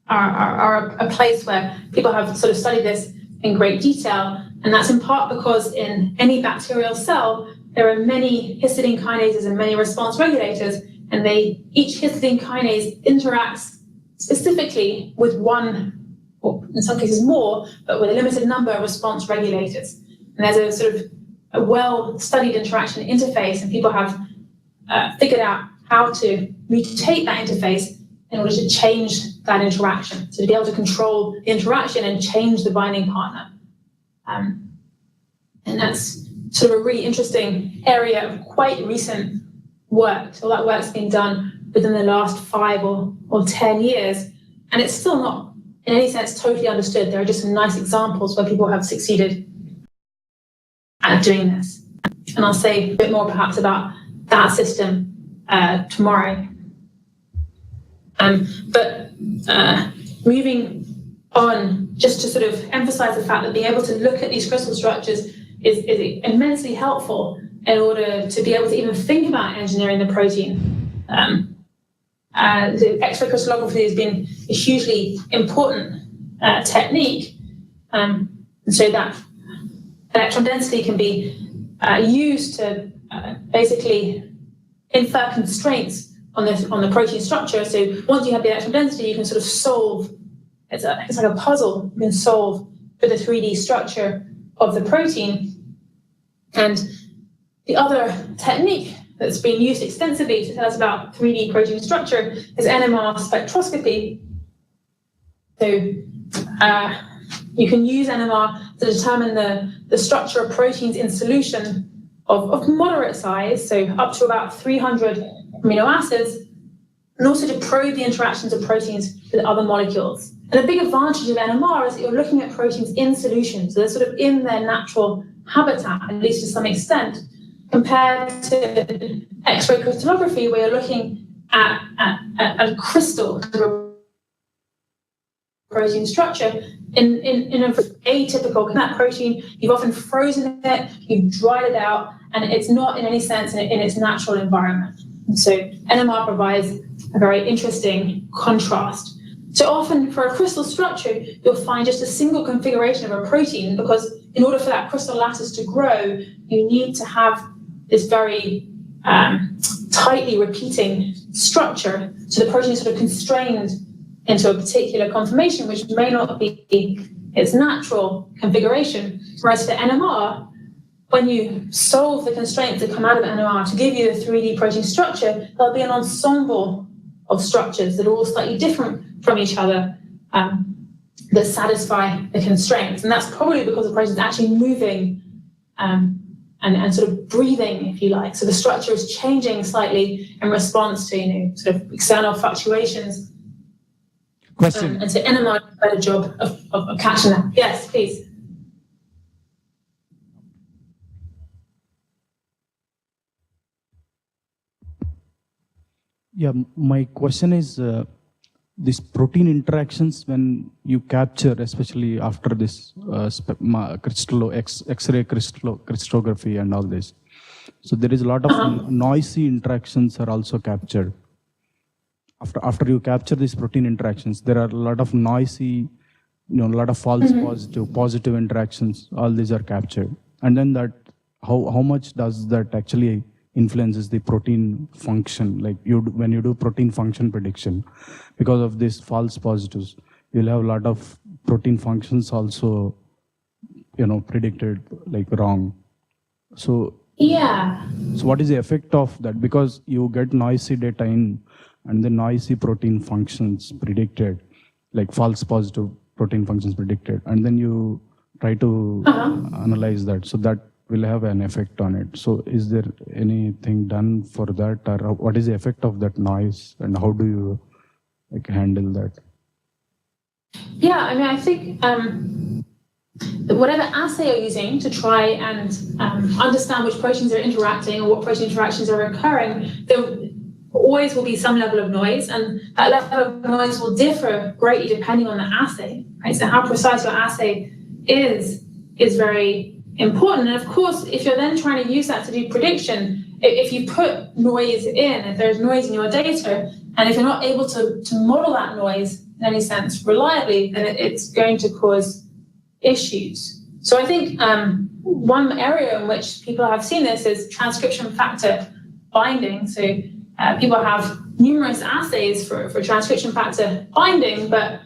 are a place where people have sort of studied this in great detail, and that's in part because in any bacterial cell there are many histidine kinases and many response regulators, and each histidine kinase interacts specifically with one, or in some cases more, but with a limited number of response regulators. And there's a sort of a well-studied interaction interface, and people have figured out how to mutate that interface in order to change that interaction. So to be able to control the interaction and change the binding partner. And that's sort of a really interesting area of quite recent work. So that work's been done within the last 5 or 10 years, and it's still not in any sense totally understood. There are just some nice examples where people have succeeded at doing this. And I'll say a bit more perhaps about that system tomorrow. But moving on, just to sort of emphasize the fact that being able to look at these crystal structures is immensely helpful in order to be able to even think about engineering the protein. The X-ray crystallography has been a hugely important technique, and so that electron density can be used to basically infer constraints on the protein structure. So once you have the electron density, you can sort of solve. It's like a puzzle you can solve for the 3D structure of the protein. And the other technique that's been used extensively to tell us about 3D protein structure is NMR spectroscopy. So you can use NMR to determine the structure of proteins in solution of moderate size, so up to about 300 amino acids, and also to probe the interactions of proteins with other molecules. And the big advantage of NMR is that you're looking at proteins in solution, so they're sort of in their natural habitat, at least to some extent, compared to X-ray crystallography, where you're looking at a crystal protein structure in an atypical that protein. You've often frozen it, you've dried it out, and it's not in any sense in its natural environment. And so NMR provides a very interesting contrast. So often for a crystal structure, you'll find just a single configuration of a protein, because in order for that crystal lattice to grow, you need to have this very tightly repeating structure. So the protein is sort of constrained into a particular conformation, which may not be its natural configuration. Whereas for NMR, when you solve the constraints that come out of NMR to give you a 3D protein structure, there'll be an ensemble of structures that are all slightly different from each other that satisfy the constraints. And that's probably because the protein is actually moving and sort of breathing, if you like. So the structure is changing slightly in response to sort of external fluctuations. Question. And so NMR does a better job of catching that. Yes, please. Yeah, my question is these protein interactions when you capture, especially after this X-ray crystallography and all this. So there is a lot of noisy interactions are also captured. after you capture these protein interactions, there are a lot of noisy, a lot of false positive interactions. All these are captured, and then that how much does that actually influences the protein function? Like when you do protein function prediction, because of these false positives, you'll have a lot of protein functions also, predicted like wrong. So Yeah. So what is the effect of that? Because you get noisy data in, and the noisy protein functions predicted, like false positive protein functions predicted, and then you try to analyze that. So that will have an effect on it. So is there anything done for that, or what is the effect of that noise, and how do you handle that? Yeah, I mean, I think whatever assay you're using to try and understand which proteins are interacting or what protein interactions are occurring, there always will be some level of noise, and that level of noise will differ greatly depending on the assay, right? So how precise your assay is very important. And of course, if you're then trying to use that to do prediction, if you put noise in, if there's noise in your data, and if you're not able to model that noise in any sense reliably, then it's going to cause issues. So I think one area in which people have seen this is transcription factor binding. So people have numerous assays for transcription factor binding, but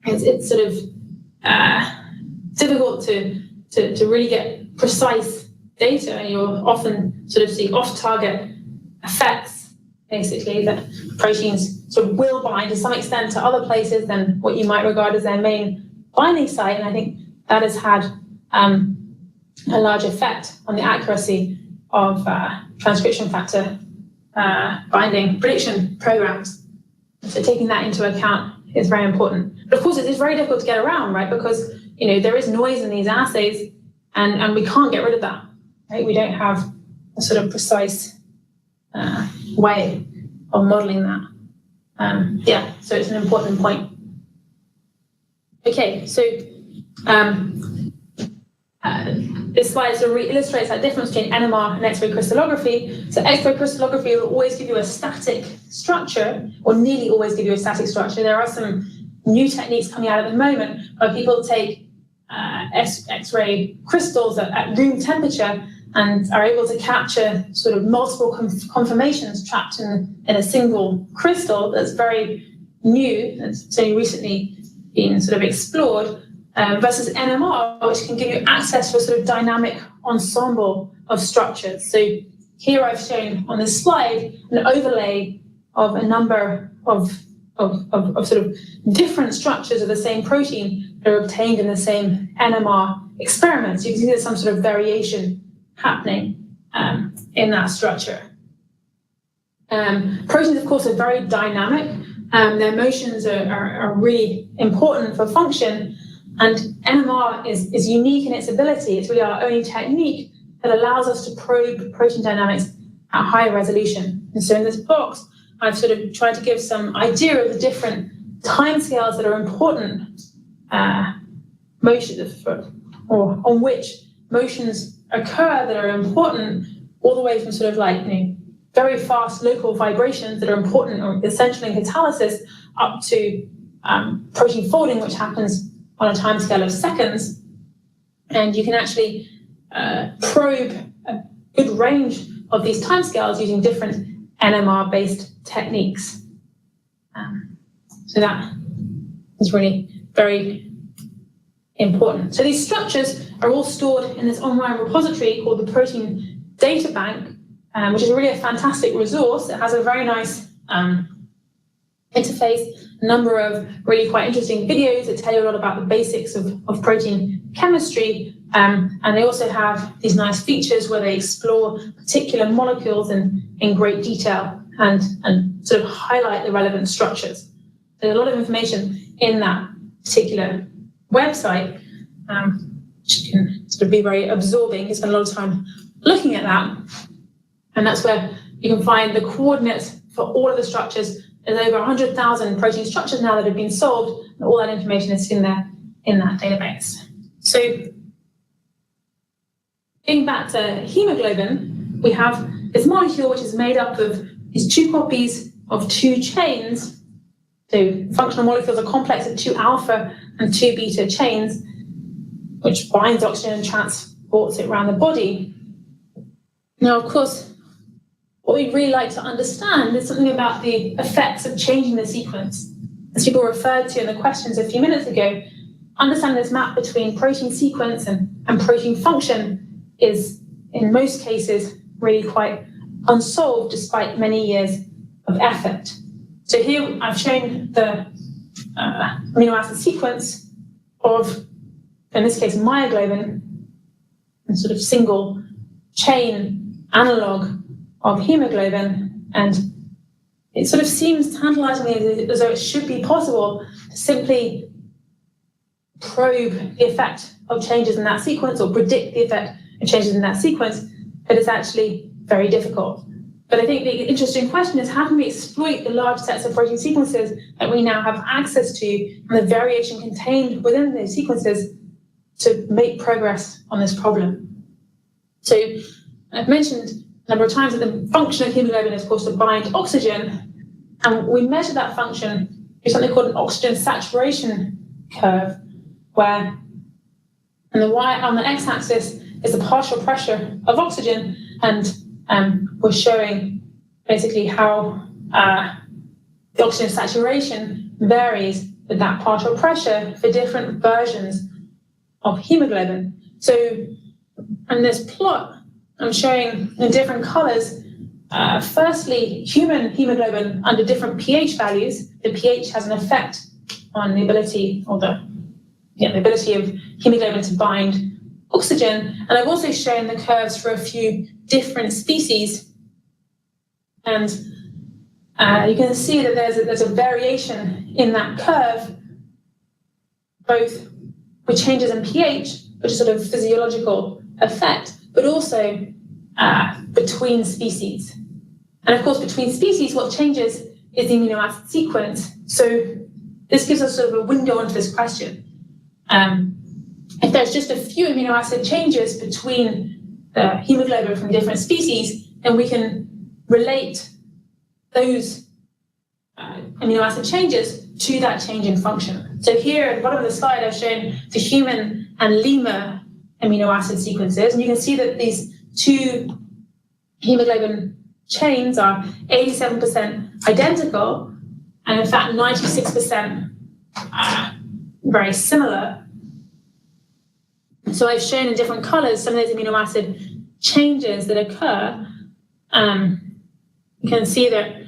it's sort of difficult to really get precise data, and you'll often sort of see off-target effects, basically, that proteins sort of will bind to some extent to other places than what you might regard as their main binding site, and I think that has had a large effect on the accuracy of transcription factor binding prediction programs. So taking that into account is very important. But of course, it's very difficult to get around, right? Because there is noise in these assays, and we can't get rid of that, right? We don't have a sort of precise way of modeling that. So it's an important point. Okay, so this slide sort of illustrates that difference between NMR and X-ray crystallography. So X-ray crystallography will always give you a static structure, or nearly always give you a static structure. There are some new techniques coming out at the moment where people take X-ray crystals at room temperature and are able to capture sort of multiple conformations trapped in a single crystal. That's very new, that's only recently been sort of explored, versus NMR, which can give you access to a sort of dynamic ensemble of structures. So here I've shown on this slide an overlay of a number of sort of different structures of the same protein that are obtained in the same NMR experiments. You can see there's some sort of variation happening in that structure. Proteins, of course, are very dynamic. Their motions are really important for function, and NMR is unique in its ability. It's really our only technique that allows us to probe protein dynamics at high resolution. And so in this box, I've sort of tried to give some idea of the different timescales that are important motions, or on which motions occur that are important, all the way from sort of like very fast local vibrations that are important or essential in catalysis, up to protein folding, which happens on a timescale of seconds. And you can actually probe a good range of these timescales using different NMR-based techniques. So that is really very important. So these structures are all stored in this online repository called the Protein Data Bank, which is really a fantastic resource. It has a very nice interface, a number of really quite interesting videos that tell you a lot about the basics of protein chemistry. And they also have these nice features where they explore particular molecules in great detail and sort of highlight the relevant structures. There's a lot of information in that particular website, which can sort of be very absorbing. You spend a lot of time looking at that. And that's where you can find the coordinates for all of the structures. There's over 100,000 protein structures now that have been solved, and all that information is in there in that database. So getting back to hemoglobin, we have this molecule which is made up of these two copies of two chains, so functional molecules are complex of two alpha and two beta chains, which binds oxygen and transports it around the body. Now, of course, what we'd really like to understand is something about the effects of changing the sequence. As people referred to in the questions a few minutes ago, understanding this map between protein sequence and protein function is, in most cases, really quite unsolved despite many years of effort. So here I've shown the amino acid sequence of, in this case, myoglobin, a sort of single chain analog of hemoglobin, and it sort of seems tantalizingly as though it should be possible to simply probe the effect of changes in that sequence or predict the effect of changes in that sequence, but it's actually very difficult. But I think the interesting question is, how can we exploit the large sets of protein sequences that we now have access to and the variation contained within those sequences to make progress on this problem? So I've mentioned a number of times that the function of hemoglobin is, of course, to bind oxygen, and we measure that function through something called an oxygen saturation curve, where on the x-axis is the partial pressure of oxygen, and we're showing basically how the oxygen saturation varies with that partial pressure for different versions of hemoglobin. So in this plot, I'm showing in different colors, firstly, human hemoglobin under different pH values. The pH has an effect on the ability, or the ability of hemoglobin to bind oxygen. And I've also shown the curves for a few different species. And you can see that there's a variation in that curve, both with changes in pH, which is sort of physiological effect, but also between species. And of course, between species, what changes is the amino acid sequence. So this gives us sort of a window into this question. If there's just a few amino acid changes between the hemoglobin from different species, then we can relate those amino acid changes to that change in function. So here at the bottom of the slide, I've shown the human and lemur amino acid sequences, and you can see that these two hemoglobin chains are 87% identical, and in fact 96% very similar. So I've shown in different colors some of those amino acid changes that occur. You can see that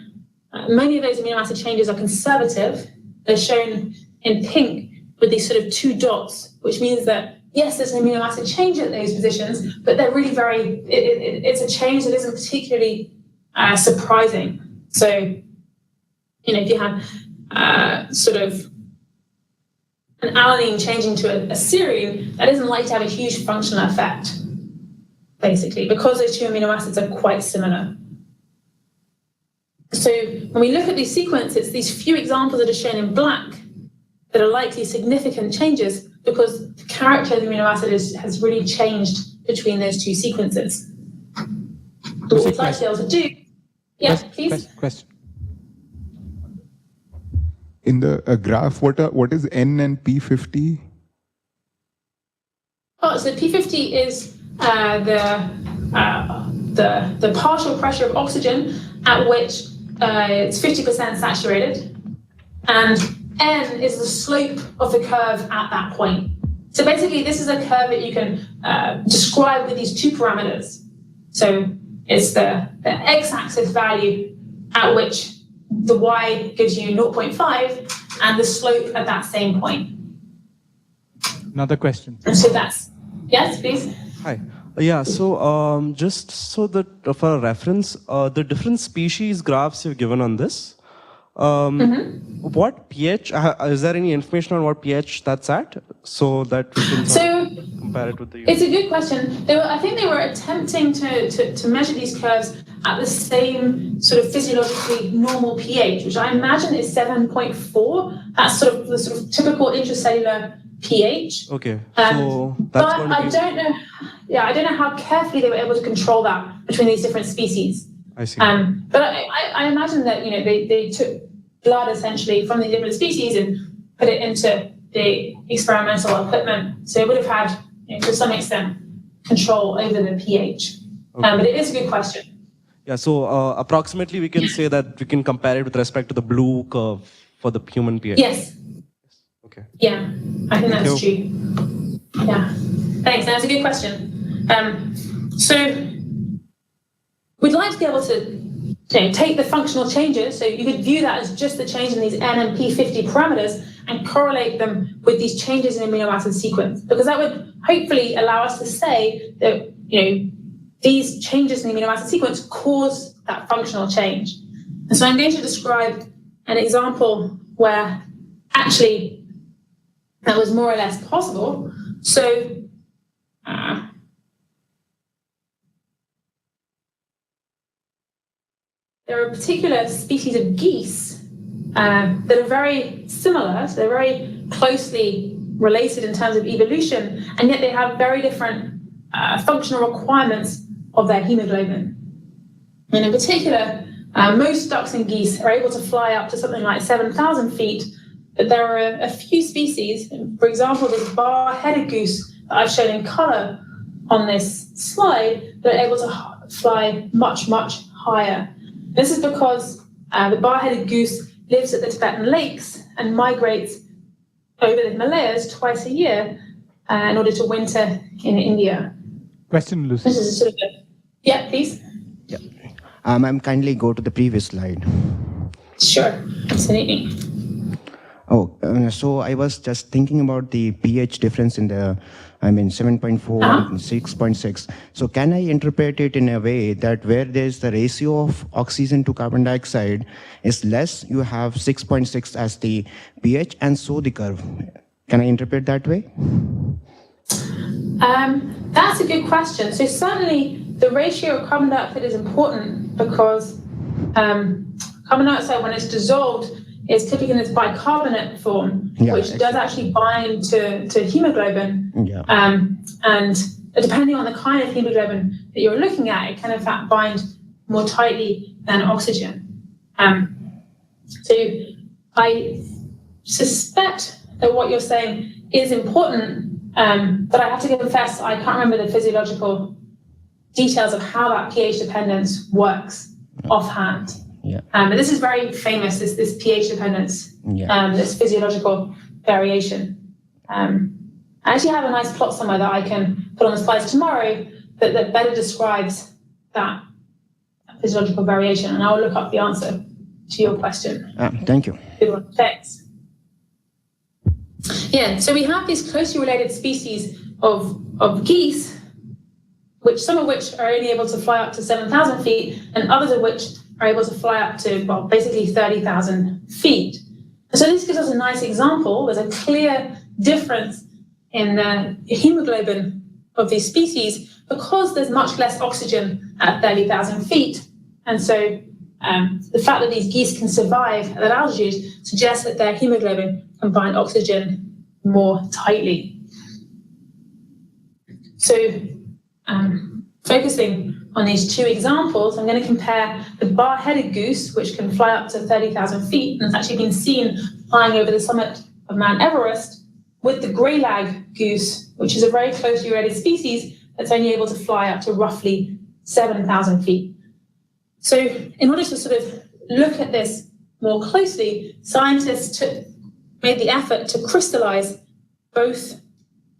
many of those amino acid changes are conservative. They're shown in pink with these sort of two dots, which means that yes, there's an amino acid change at those positions, but they're really it's a change that isn't particularly surprising. So, if you had sort of an alanine changing to a serine, that isn't likely to have a huge functional effect, basically, because those two amino acids are quite similar. So when we look at these sequences, these few examples that are shown in black that are likely significant changes because the character of the amino acid has really changed between those two sequences. So what we'd like to be able to do... Yes, please? Question. In the graph, what is N and P50? Oh, so P50 is the partial pressure of oxygen at which it's 50% saturated, and N is the slope of the curve at that point. So basically, this is a curve that you can describe with these two parameters. So it's the x-axis value at which the y gives you 0.5 and the slope at that same point. Another question. And so that's, yes, please. Hi. Yeah, so just so that for a reference, the different species graphs you've given on this, what pH, is there any information on what pH that's at so that we can sort of compare it with the unit? It's a good question. I think they were attempting to measure these curves at the same sort of physiologically normal pH, which I imagine is 7.4. That's sort of the sort of typical intracellular pH. Okay, so that's but going to be... I don't know how carefully they were able to control that between these different species. I see. But I imagine that, you know, they took blood essentially from the different species and put it into the experimental equipment. So it would have had, you know, to some extent, control over the pH. Okay. But it is a good question. Yeah, so approximately we can say that we can compare it with respect to the blue curve for the human pH. Yes. Okay. Yeah, I think that's you. true. Yeah, thanks. That's a good question. So we'd like to be able to, you know, take the functional changes. So you could view that as just the change in these N and P50 parameters and correlate them with these changes in amino acid sequence, because that would hopefully allow us to say that, you know, these changes in the amino acid sequence cause that functional change. And so I'm going to describe an example where actually that was more or less possible. So there are a particular species of geese that are very similar, so they're very closely related in terms of evolution, and yet they have very different functional requirements of their hemoglobin. And in particular, most ducks and geese are able to fly up to something like 7,000 feet, but there are a few species, for example, this bar-headed goose that I've shown in color on this slide, that are able to fly much, much higher. This is because the bar-headed goose lives at the Tibetan lakes and migrates over the Himalayas twice a year in order to winter in India. Question, Lucy. This is sort of yeah, please. Yeah. Ma'am, kindly go to the previous slide. Sure, absolutely. Oh, so I was just thinking about the pH difference in the, 7.4 and 6.6. So can I interpret it in a way that where there's the ratio of oxygen to carbon dioxide is less, you have 6.6 as the pH, and so the curve. Can I interpret that way? That's a good question. So certainly the ratio of carbon dioxide is important because carbon dioxide, when it's dissolved, is typically in its bicarbonate form, which does actually bind to hemoglobin. Yeah. And depending on the kind of hemoglobin that you're looking at, it can in fact bind more tightly than oxygen. So I suspect that what you're saying is important, but I have to confess I can't remember the physiological details of how that pH dependence works offhand. Yeah. But this is very famous, this pH dependence, this physiological variation. I actually have a nice plot somewhere that I can put on the slides tomorrow that better describes that physiological variation, and I'll look up the answer to your question. Thank you. Good one, thanks. Yeah, so we have these closely related species of geese, some of which are only able to fly up to 7,000 feet, and others of which are able to fly up to, well, basically 30,000 feet. And so this gives us a nice example. There's a clear difference in the hemoglobin of these species because there's much less oxygen at 30,000 feet. And so the fact that these geese can survive at that altitude suggests that their hemoglobin can bind oxygen more tightly. So focusing on these two examples, I'm going to compare the bar-headed goose, which can fly up to 30,000 feet, and it's actually been seen flying over the summit of Mount Everest, with the grey-lag goose, which is a very closely related species that's only able to fly up to roughly 7,000 feet. So in order to sort of look at this more closely, scientists made the effort to crystallize both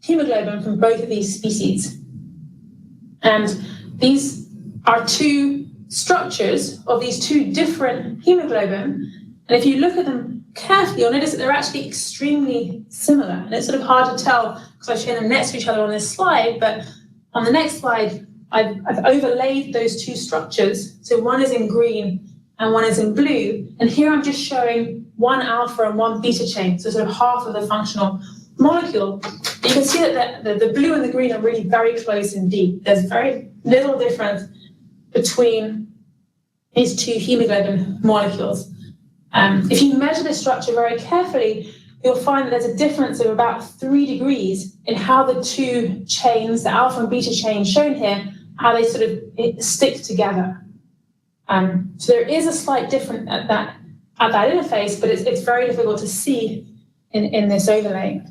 hemoglobin from both of these species. And these are two structures of these two different hemoglobin. And if you look at them carefully, you'll notice that they're actually extremely similar. And it's sort of hard to tell because I've shown them next to each other on this slide, but on the next slide, I've overlaid those two structures. So one is in green and one is in blue. And here I'm just showing one alpha and one beta chain, so sort of half of the functional molecule. You can see that the blue and the green are really very close indeed. There's very little difference between these two hemoglobin molecules. If you measure the structure very carefully, you'll find that there's a difference of about 3 degrees in how the two chains, the alpha and beta chain shown here, how they sort of stick together. So there is a slight difference at that interface, but it's very difficult to see in this overlay.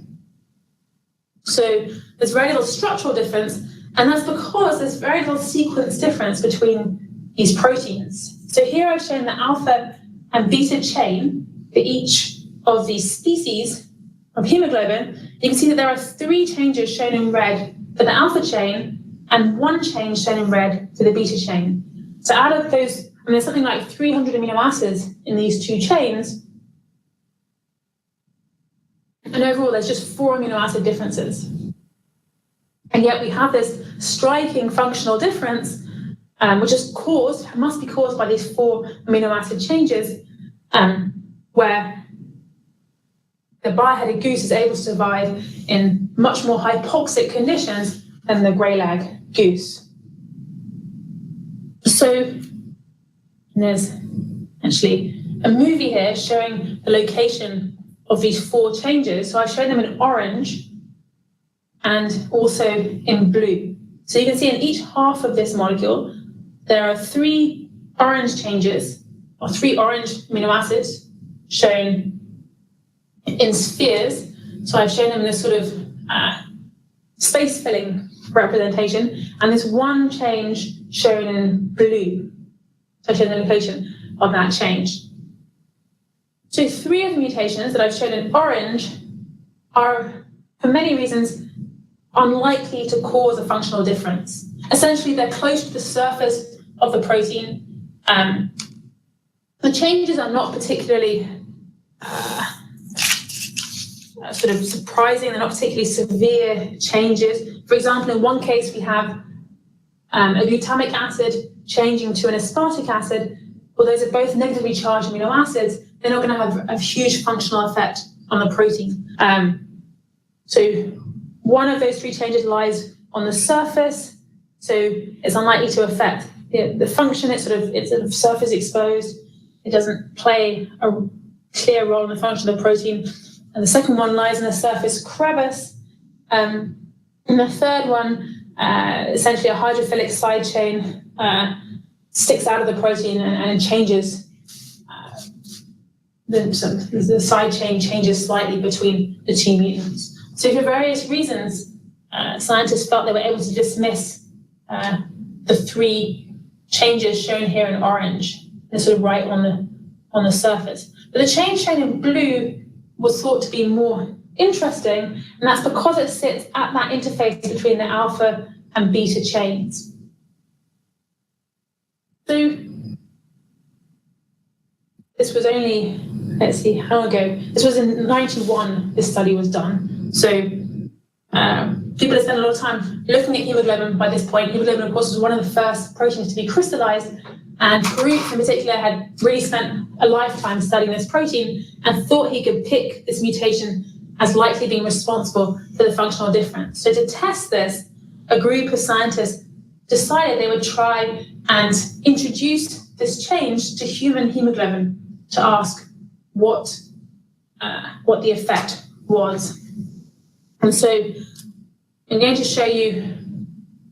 So there's very little structural difference, and that's because there's very little sequence difference between these proteins. So here I've shown the alpha and beta chain for each of these species of hemoglobin. You can see that there are 3 changes shown in red for the alpha chain and 1 change shown in red for the beta chain. So out of those, there's something like 300 amino acids in these 2 chains, and overall there's just 4 amino acid differences. And yet we have this striking functional difference, which must be caused by these 4 amino acid changes, where the bar-headed goose is able to survive in much more hypoxic conditions than the grey lag goose. So there's actually a movie here showing the location of these 4 changes. So I've shown them in orange and also in blue. So you can see in each half of this molecule, there are 3 orange changes, or 3 orange amino acids shown in spheres. So I've shown them this sort of space-filling representation, and this 1 change shown in blue. So I've shown the location of that change. So 3 of the mutations that I've shown in orange are, for many reasons, unlikely to cause a functional difference. Essentially, they're close to the surface of the protein. The changes are not particularly sort of surprising. They're not particularly severe changes. For example, in one case, we have a glutamic acid changing to an aspartic acid. Well, those are both negatively charged amino acids. They're not going to have a huge functional effect on the protein. So one of those 3 changes lies on the surface, so it's unlikely to affect the function. It's sort of surface exposed. It doesn't play a clear role in the function of the protein. And the second one lies in the surface crevice. And the third one, essentially a hydrophilic side chain, sticks out of the protein and changes. The side chain changes slightly between the 2 mutants. So for various reasons, scientists felt they were able to dismiss the 3 changes shown here in orange. They're sort of right on the surface. But the change shown in blue was thought to be more interesting, and that's because it sits at that interface between the alpha and beta chains. So this was only, let's see, how long ago? This was in 91, this study was done. So people have spent a lot of time looking at hemoglobin by this point. Hemoglobin, of course, was one of the first proteins to be crystallized, and Karuk in particular had really spent a lifetime studying this protein and thought he could pick this mutation as likely being responsible for the functional difference. So to test this, a group of scientists decided they would try and introduce this change to human hemoglobin to ask what the effect was. And so I'm going to show you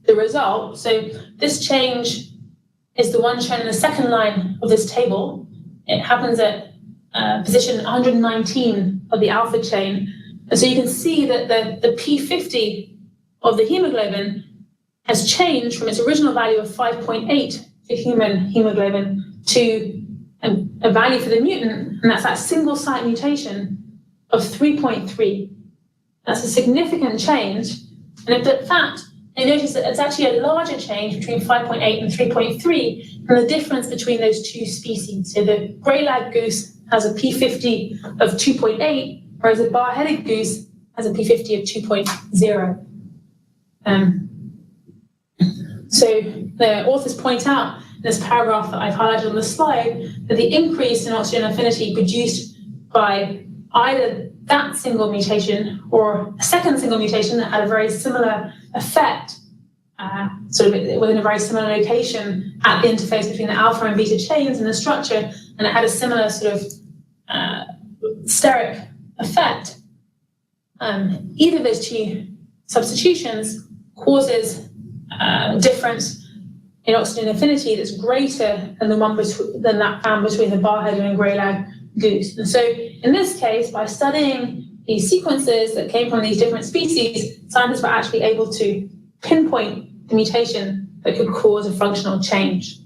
the result. So this change is the one shown in the second line of this table. It happens at position 119 of the alpha chain. And so you can see that the P50 of the hemoglobin has changed from its original value of 5.8 for human hemoglobin to a value for the mutant, and that's that single site mutation of 3.3. That's a significant change. And in fact, you notice that it's actually a larger change between 5.8 and 3.3 than the difference between those 2 species. So the grey lag goose has a P50 of 2.8, whereas the bar-headed goose has a P50 of 2.0. So the authors point out in this paragraph that I've highlighted on the slide that the increase in oxygen affinity produced by either that single mutation or a second single mutation that had a very similar effect, sort of within a very similar location at the interface between the alpha and beta chains in the structure, and it had a similar sort of steric effect. Either of those 2 substitutions causes difference in oxygen affinity that's greater than the one than that found between the barheaded and grey-lag goose. And so in this case, by studying these sequences that came from these different species, scientists were actually able to pinpoint the mutation that could cause a functional change.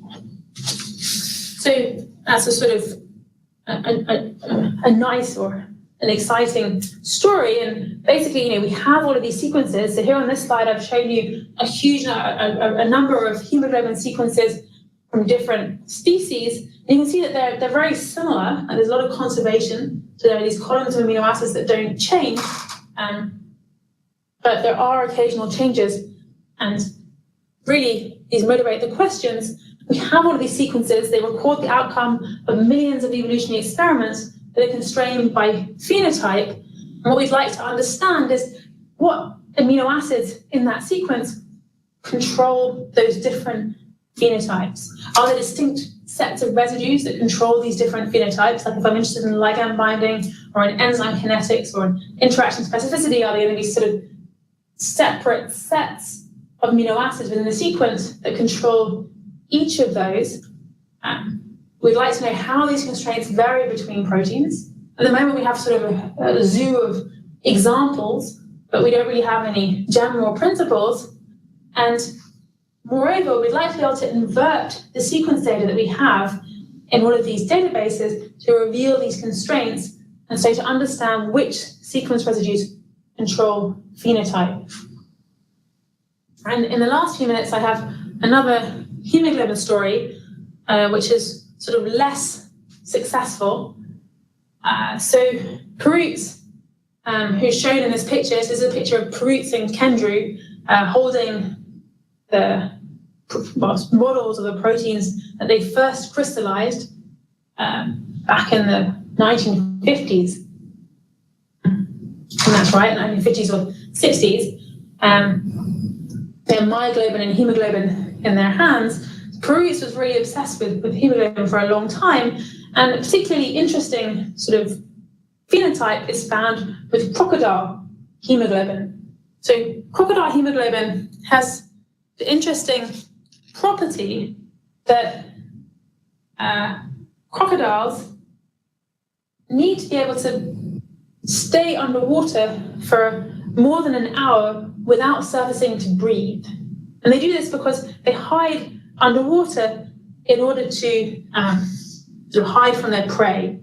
So that's a sort of a nice or an exciting story. And basically, we have all of these sequences. So here on this slide, I've shown you a number of hemoglobin sequences from different species. And you can see that they're very similar, and there's a lot of conservation. So there are these columns of amino acids that don't change, but there are occasional changes. And really, these motivate the questions. We have all of these sequences. They record the outcome of millions of evolutionary experiments that are constrained by phenotype. And what we'd like to understand is what amino acids in that sequence control those different phenotypes. Are there distinct sets of residues that control these different phenotypes? Like if I'm interested in ligand binding or in enzyme kinetics or in interaction specificity, are there going to be sort of separate sets of amino acids within the sequence that control each of those? We'd like to know how these constraints vary between proteins. At the moment, we have sort of a zoo of examples, but we don't really have any general principles. And moreover, we'd like to be able to invert the sequence data that we have in all of these databases to reveal these constraints, and so to understand which sequence residues control phenotype. And in the last few minutes, I have another hemoglobin story, which is sort of less successful. So Perutz, who's shown in this picture, this is a picture of Perutz and Kendrew holding the models of the proteins that they first crystallized back in the 1950s. And that's right, 1950s or 60s. They had myoglobin and hemoglobin in their hands. Perutz was really obsessed with hemoglobin for a long time, and a particularly interesting sort of phenotype is found with crocodile hemoglobin. So crocodile hemoglobin has the interesting property that crocodiles need to be able to stay underwater for more than an hour without surfacing to breathe. And they do this because they hide underwater in order to sort of hide from their prey,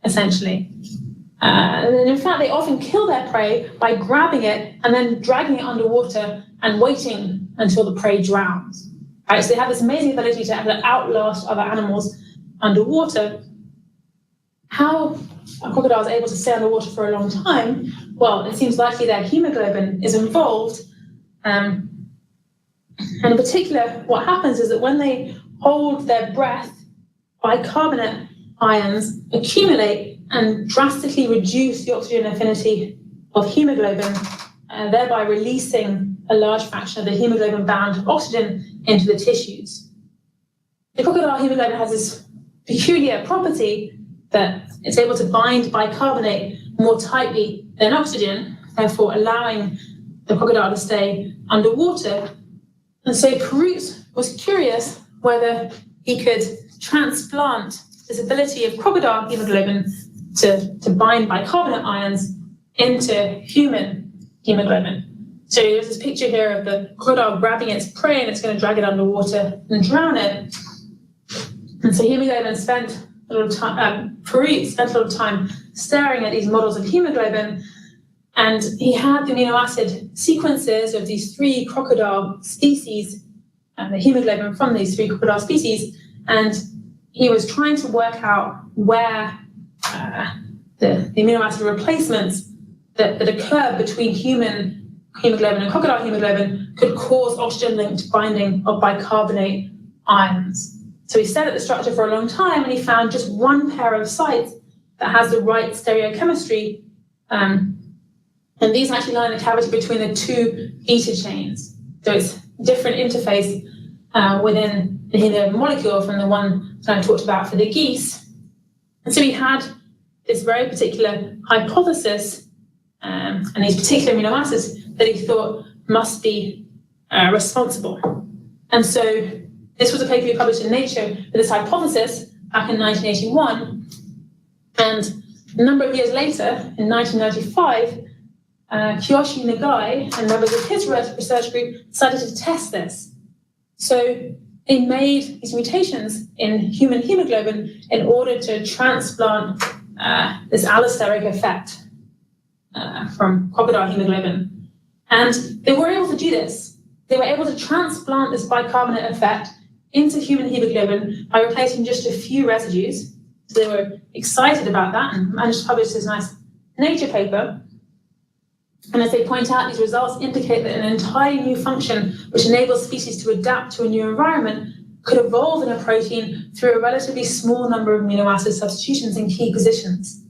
essentially. And in fact, they often kill their prey by grabbing it and then dragging it underwater and waiting until the prey drowns. Right? So they have this amazing ability to outlast other animals underwater. How a crocodile is able to stay underwater for a long time? Well, it seems likely that hemoglobin is involved. And in particular, what happens is that when they hold their breath, bicarbonate ions accumulate and drastically reduce the oxygen affinity of hemoglobin, thereby releasing a large fraction of the hemoglobin-bound oxygen into the tissues. The crocodile hemoglobin has this peculiar property that it's able to bind bicarbonate more tightly than oxygen, therefore allowing the crocodile to stay underwater. And so Perutz was curious whether he could transplant this ability of crocodile hemoglobin to bind bicarbonate ions into human hemoglobin. So there's this picture here of the crocodile grabbing its prey and it's going to drag it underwater and drown it. And so hemoglobin spent a little time, Perutz spent a lot of time staring at these models of hemoglobin, and he had the amino acid sequences of these three crocodile species, and the hemoglobin from these three crocodile species, and he was trying to work out where the amino acid replacements that occur between human hemoglobin and crocodile hemoglobin could cause oxygen-linked binding of bicarbonate ions. So he studied the structure for a long time, and he found just one pair of sites that has the right stereochemistry. And these actually lie in the cavity between the two beta chains. So it's different interface within the molecule from the one that I talked about for the geese. And so he had this very particular hypothesis and these particular amino acids that he thought must be responsible. And so This was a paper we published in Nature with this hypothesis back in 1981. And a number of years later, in 1995, Kiyoshi Nagai and members of his research group decided to test this. So they made these mutations in human hemoglobin in order to transplant this allosteric effect from crocodile hemoglobin. And they were able to do this. They were able to transplant this bicarbonate effect into human hemoglobin by replacing just a few residues. So they were excited about that and managed to publish this nice Nature paper. And as they point out, these results indicate that an entirely new function which enables species to adapt to a new environment could evolve in a protein through a relatively small number of amino acid substitutions in key positions.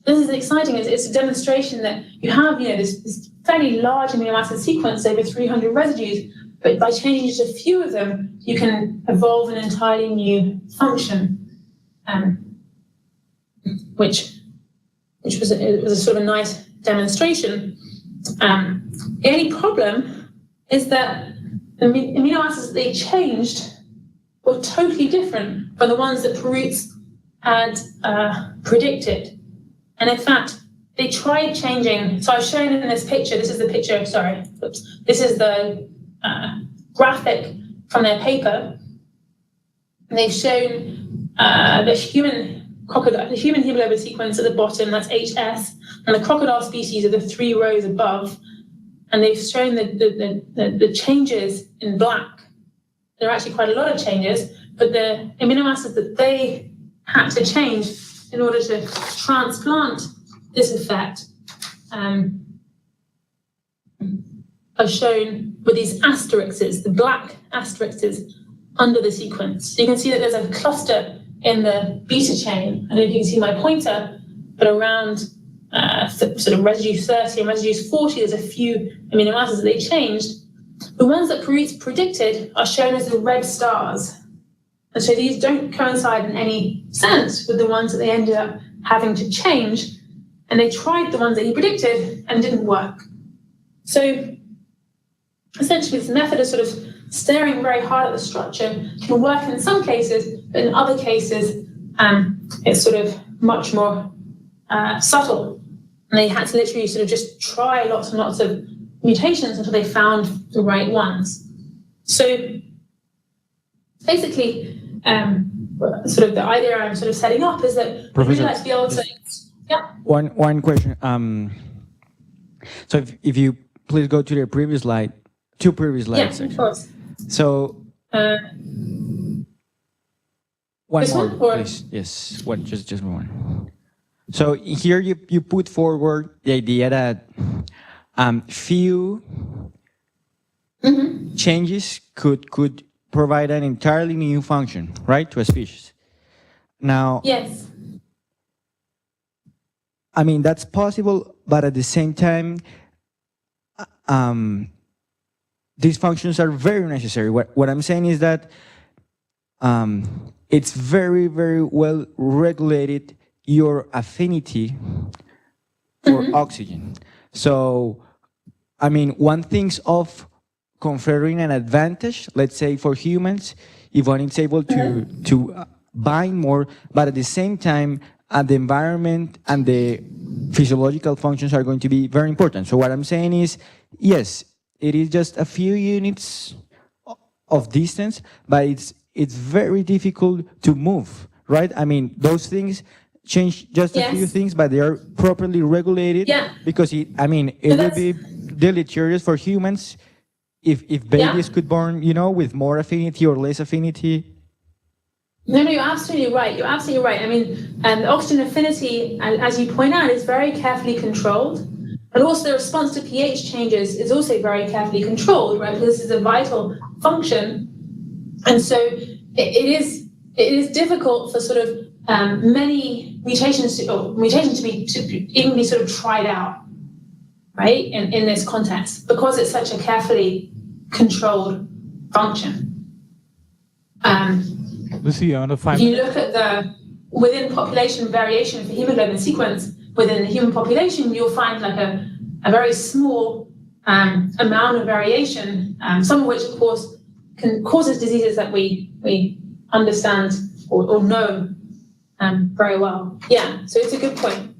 This is exciting. It's a demonstration that you have, this fairly large amino acid sequence, over 300 residues, but by changing just a few of them, you can evolve an entirely new function, which was a sort of a nice demonstration. The only problem is that the amino acids that they changed were totally different from the ones that Perutz had predicted. And in fact, they tried changing. So I've shown in this picture, this is the picture, sorry, oops. This is the graphic from their paper. And they've shown the human hemoglobin sequence at the bottom, that's HS, and the crocodile species are the 3 rows above. And they've shown the changes in black. There are actually quite a lot of changes, but the amino acids that they had to change in order to transplant this effect are shown with these asterisks, the black asterisks under the sequence. So you can see that there's a cluster in the beta chain. I don't know if you can see my pointer, but around sort of residue 30 and residue 40, there's a few amino acids that they changed. The ones that Perutz predicted are shown as the red stars. And so these don't coincide in any sense with the ones that they ended up having to change. And they tried the ones that he predicted and didn't work. So essentially this method of sort of staring very hard at the structure can work in some cases, but in other cases, it's sort of much more subtle. And they had to literally sort of just try lots and lots of mutations until they found the right ones. So basically, sort of the idea I'm sort of setting up is that we'd really like to be able to, yeah. One question. So if you please go to the previous slide, 2 previous slides. Yeah, of course. So one this more, one, or? please. Yes, one, just one. So here you put forward the idea that few changes could provide an entirely new function, right, to a species. Now, Yes. I mean, that's possible, but at the same time, these functions are very necessary. What I'm saying is that it's very, very well regulated your affinity for oxygen. So, I mean, one thinks of conferring an advantage, let's say for humans, if one is able to bind more, but at the same time, the environment and the physiological functions are going to be very important. So what I'm saying is, yes, it is just a few units of distance, but it's very difficult to move, right? I mean, those things change just a few things, but they are properly regulated. Yeah. Because it would be deleterious for humans if babies could born, with more affinity or less affinity. No, you're absolutely right. You're absolutely right. I mean, the oxygen affinity, as you point out, is very carefully controlled. But also the response to pH changes is also very carefully controlled, right? Because this is a vital function. And so it is difficult for sort of many mutations to even be sort of tried out, right? In this context, because it's such a carefully controlled function. Lucy, I want to find. If you look at the within population variation for hemoglobin sequence within the human population, you'll find like a very small amount of variation, some of which, of course, causes diseases that we understand or know very well. Yeah, so it's a good point.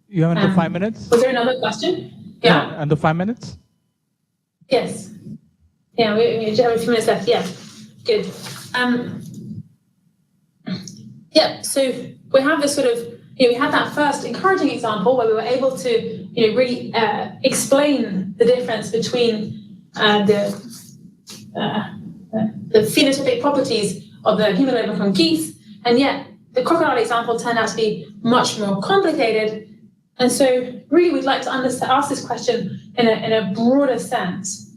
You have under 5 minutes? Was there another question? Yeah. Under 5 minutes? Yes. Yeah, we have a few minutes left. Yeah, good. Yeah, so we have this sort of, we had that first encouraging example where we were able to, really explain the difference between the phenotypic properties of the hemoglobin from geese, and yet the crocodile example turned out to be much more complicated. And so really we'd like to ask this question in a broader sense,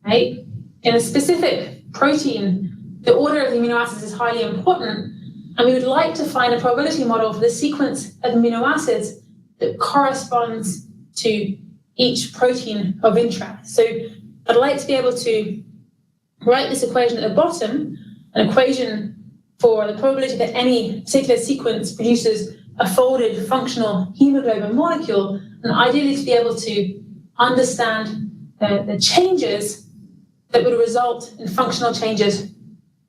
right? In a specific protein, the order of the amino acids is highly important, and we would like to find a probability model for the sequence of amino acids that corresponds to each protein of interest. So I'd like to be able to write this equation at the bottom, an equation for the probability that any particular sequence produces a folded functional hemoglobin molecule, and ideally to be able to understand the changes that would result in functional changes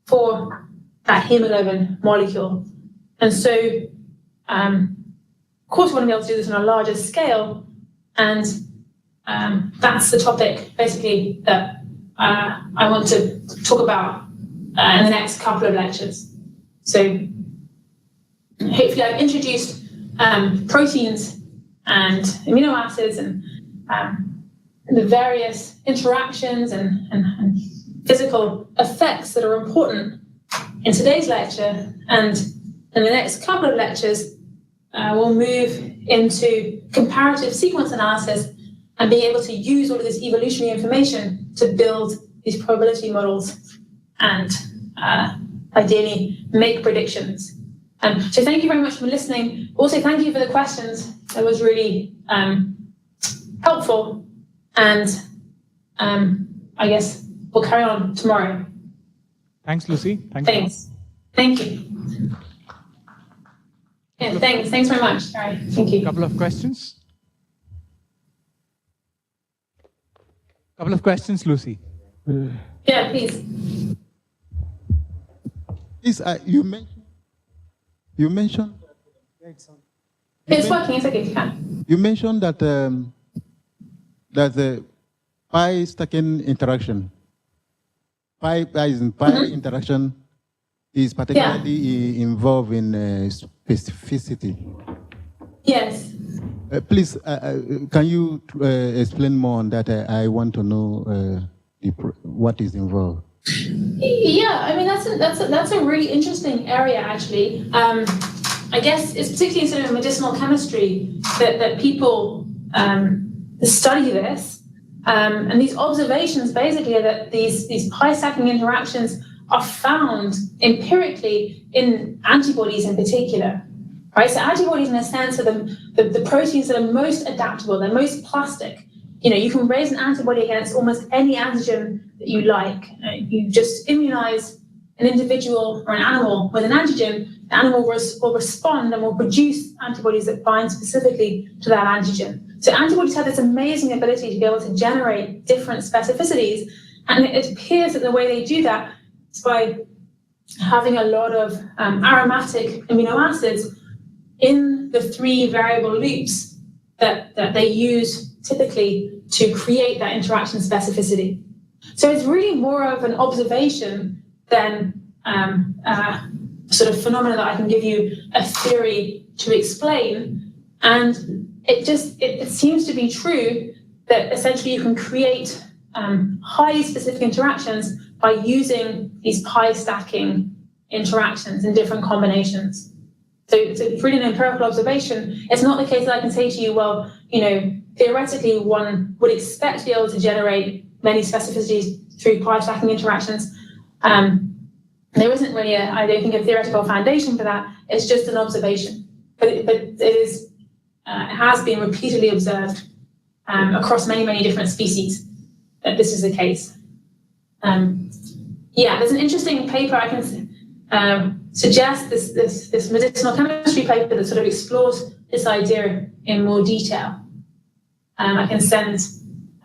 for that hemoglobin molecule. And so, of course, we want to be able to do this on a larger scale, and that's the topic, basically, that I want to talk about in the next couple of lectures. So hopefully I've introduced proteins and amino acids and the various interactions and physical effects that are important in today's lecture. And in the next couple of lectures, we'll move into comparative sequence analysis and being able to use all of this evolutionary information to build these probability models and ideally make predictions. So thank you very much for listening. Also, thank you for the questions. That was really helpful. And I guess we'll carry on tomorrow. Thanks, Lucy. Thanks. Thank you. Yeah, thanks. Thanks very much. All right. Thank you. Couple of questions. Couple of questions, Lucy. Yeah, please. Please, you mentioned. It's working. It's okay. You can. You mentioned that that the pi stacking interaction, pi interaction, is particularly involved in specificity. Yes. Please, can you explain more on that? I want to know what is involved. Yeah, I mean that's a really interesting area actually. I guess it's particularly in sort of medicinal chemistry that people study this, and these observations basically are that these pi stacking interactions are found empirically in antibodies in particular. Right, so antibodies, in a sense, are the proteins that are most adaptable, they're most plastic. You can raise an antibody against almost any antigen that you like. You just immunize an individual or an animal with an antigen, the animal will respond and will produce antibodies that bind specifically to that antigen. So antibodies have this amazing ability to be able to generate different specificities, and it appears that the way they do that is by having a lot of aromatic amino acids in the 3 variable loops that they use typically to create that interaction specificity. So it's really more of an observation than sort of phenomena that I can give you a theory to explain. And it seems to be true that essentially you can create highly specific interactions by using these pi stacking interactions in different combinations. So it's really an empirical observation. It's not the case that I can say to you, well, theoretically one would expect to be able to generate many specificities through pi stacking interactions. There isn't really, I don't think, a theoretical foundation for that. It's just an observation. But it has been repeatedly observed across many, many different species that this is the case. Yeah, there's an interesting paper I can suggest, this medicinal chemistry paper that sort of explores this idea in more detail. I can send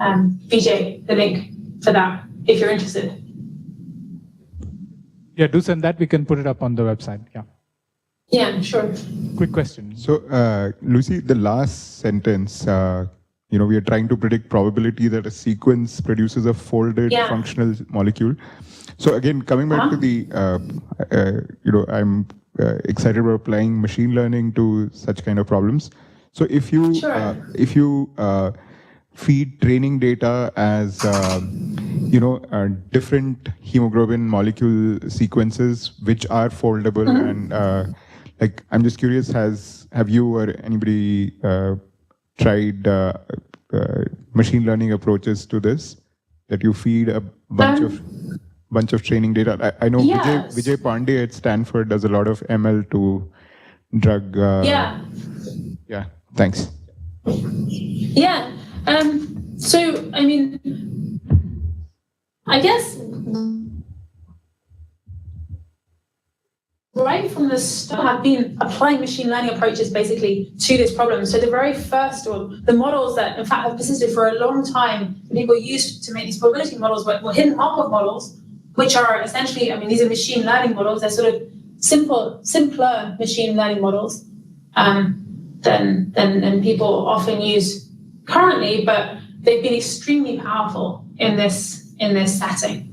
Vijay the link for that if you're interested. Yeah, do send that. We can put it up on the website. Yeah. Yeah, sure. Quick question. So, Lucy, the last sentence, we are trying to predict probability that a sequence produces a folded functional molecule. So again, coming back to the, I'm excited about applying machine learning to such kind of problems. So if you feed training data as different hemoglobin molecule sequences which are foldable, and I'm just curious, have you or anybody tried machine learning approaches to this, that you feed a bunch of training data? I know Vijay Pandey at Stanford does a lot of ML to drug. Yeah, thanks. Yeah. So, I mean, I guess right from the start, I've been applying machine learning approaches basically to this problem. So the very first, or the models that in fact have persisted for a long time, people used to make these probability models were hidden Markov models, which are essentially, I mean, these are machine learning models. They're sort of simpler machine learning models than people often use currently, but they've been extremely powerful in this setting.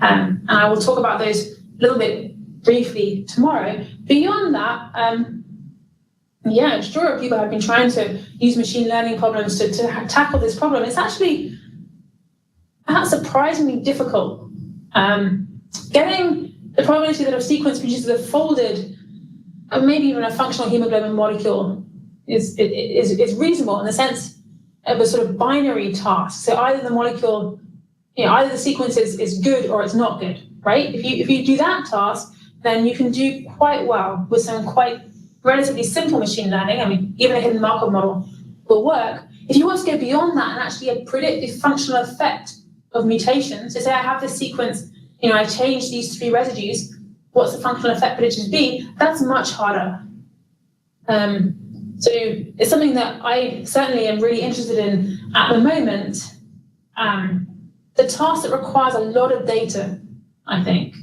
And I will talk about those a little bit briefly tomorrow. Beyond that, sure, people have been trying to use machine learning problems to tackle this problem. It's actually perhaps surprisingly difficult. Getting the probability that a sequence produces a folded, or maybe even a functional hemoglobin molecule is reasonable in the sense of a sort of binary task. So either the molecule, either the sequence is good or it's not good, right? If you do that task, then you can do quite well with some quite relatively simple machine learning. I mean, even a hidden Markov model will work. If you want to go beyond that and actually predict the functional effect of mutations, so say I have this sequence, I change these 3 residues, what's the functional effect predictions be? That's much harder. So it's something that I certainly am really interested in at the moment. The task that requires a lot of data, I think,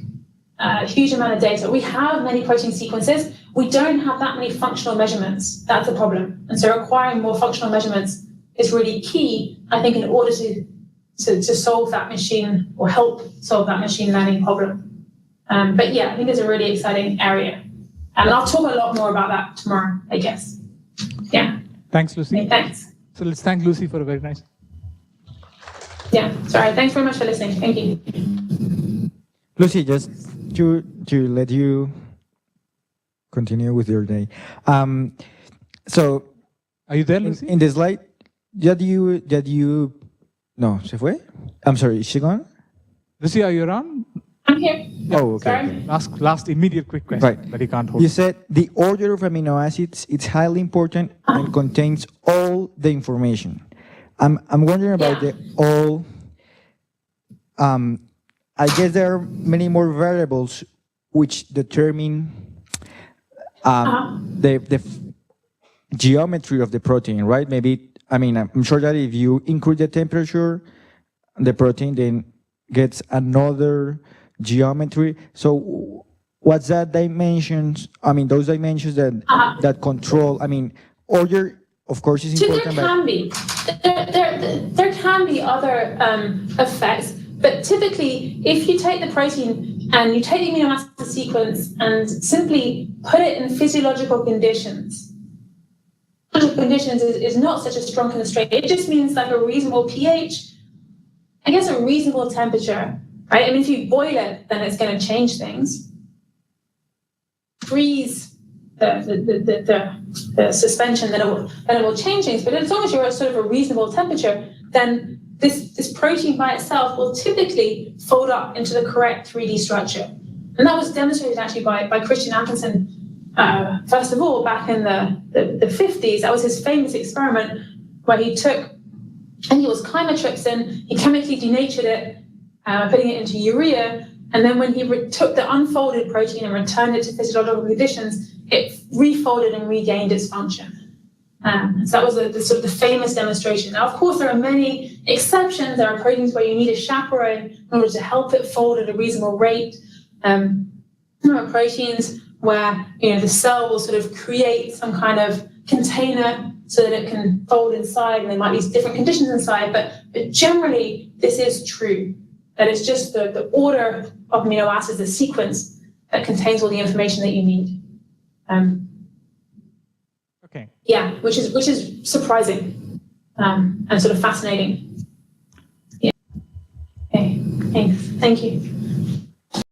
a huge amount of data. We have many protein sequences. We don't have that many functional measurements. That's a problem. And so acquiring more functional measurements is really key, I think, in order to solve that machine, or help solve that machine learning problem. But yeah, I think it's a really exciting area. And I'll talk a lot more about that tomorrow, I guess. Yeah. Thanks, Lucy. Okay, thanks. So let's thank Lucy for a very nice. Yeah, sorry. Thanks very much for listening. Thank you. Lucy, just to let you continue with your day. So, are you there, Lucy? In the slide, did you? No, se fue? I'm sorry, is she gone? Lucy, are you around? I'm here. Oh, okay. Okay. Last immediate quick question, right. But he can't hold. You said the order of amino acids is highly important and contains all the information. I'm wondering about the all. I guess there are many more variables which determine the geometry of the protein, right? Maybe, I mean, I'm sure that if you increase the temperature, the protein then gets another geometry. So what's that dimensions? I mean, those dimensions that control, I mean, order, of course, is important. There can be. There can be other effects. But typically, if you take the protein and you take the amino acid sequence and simply put it in physiological conditions, conditions is not such a strong constraint. It just means like a reasonable pH, I guess a reasonable temperature, right? I mean, if you boil it, then it's going to change things. Freeze the suspension, then it will change things. But as long as you're at sort of a reasonable temperature, then this protein by itself will typically fold up into the correct 3D structure. And that was demonstrated actually by Christian Amundsen, first of all, back in the 50s. That was his famous experiment where he took, I think it was chymotrypsin, he chemically denatured it, putting it into urea, and then when he took the unfolded protein and returned it to physiological conditions, it refolded and regained its function. So that was the sort of the famous demonstration. Now, of course, there are many exceptions. There are proteins where you need a chaperone in order to help it fold at a reasonable rate. Some are proteins where the cell will sort of create some kind of container so that it can fold inside, and there might be different conditions inside. But generally, this is true. That it's just the order of amino acids, the sequence that contains all the information that you need. Okay. Yeah, which is surprising and sort of fascinating. Yeah. Okay. Thanks. Thank you.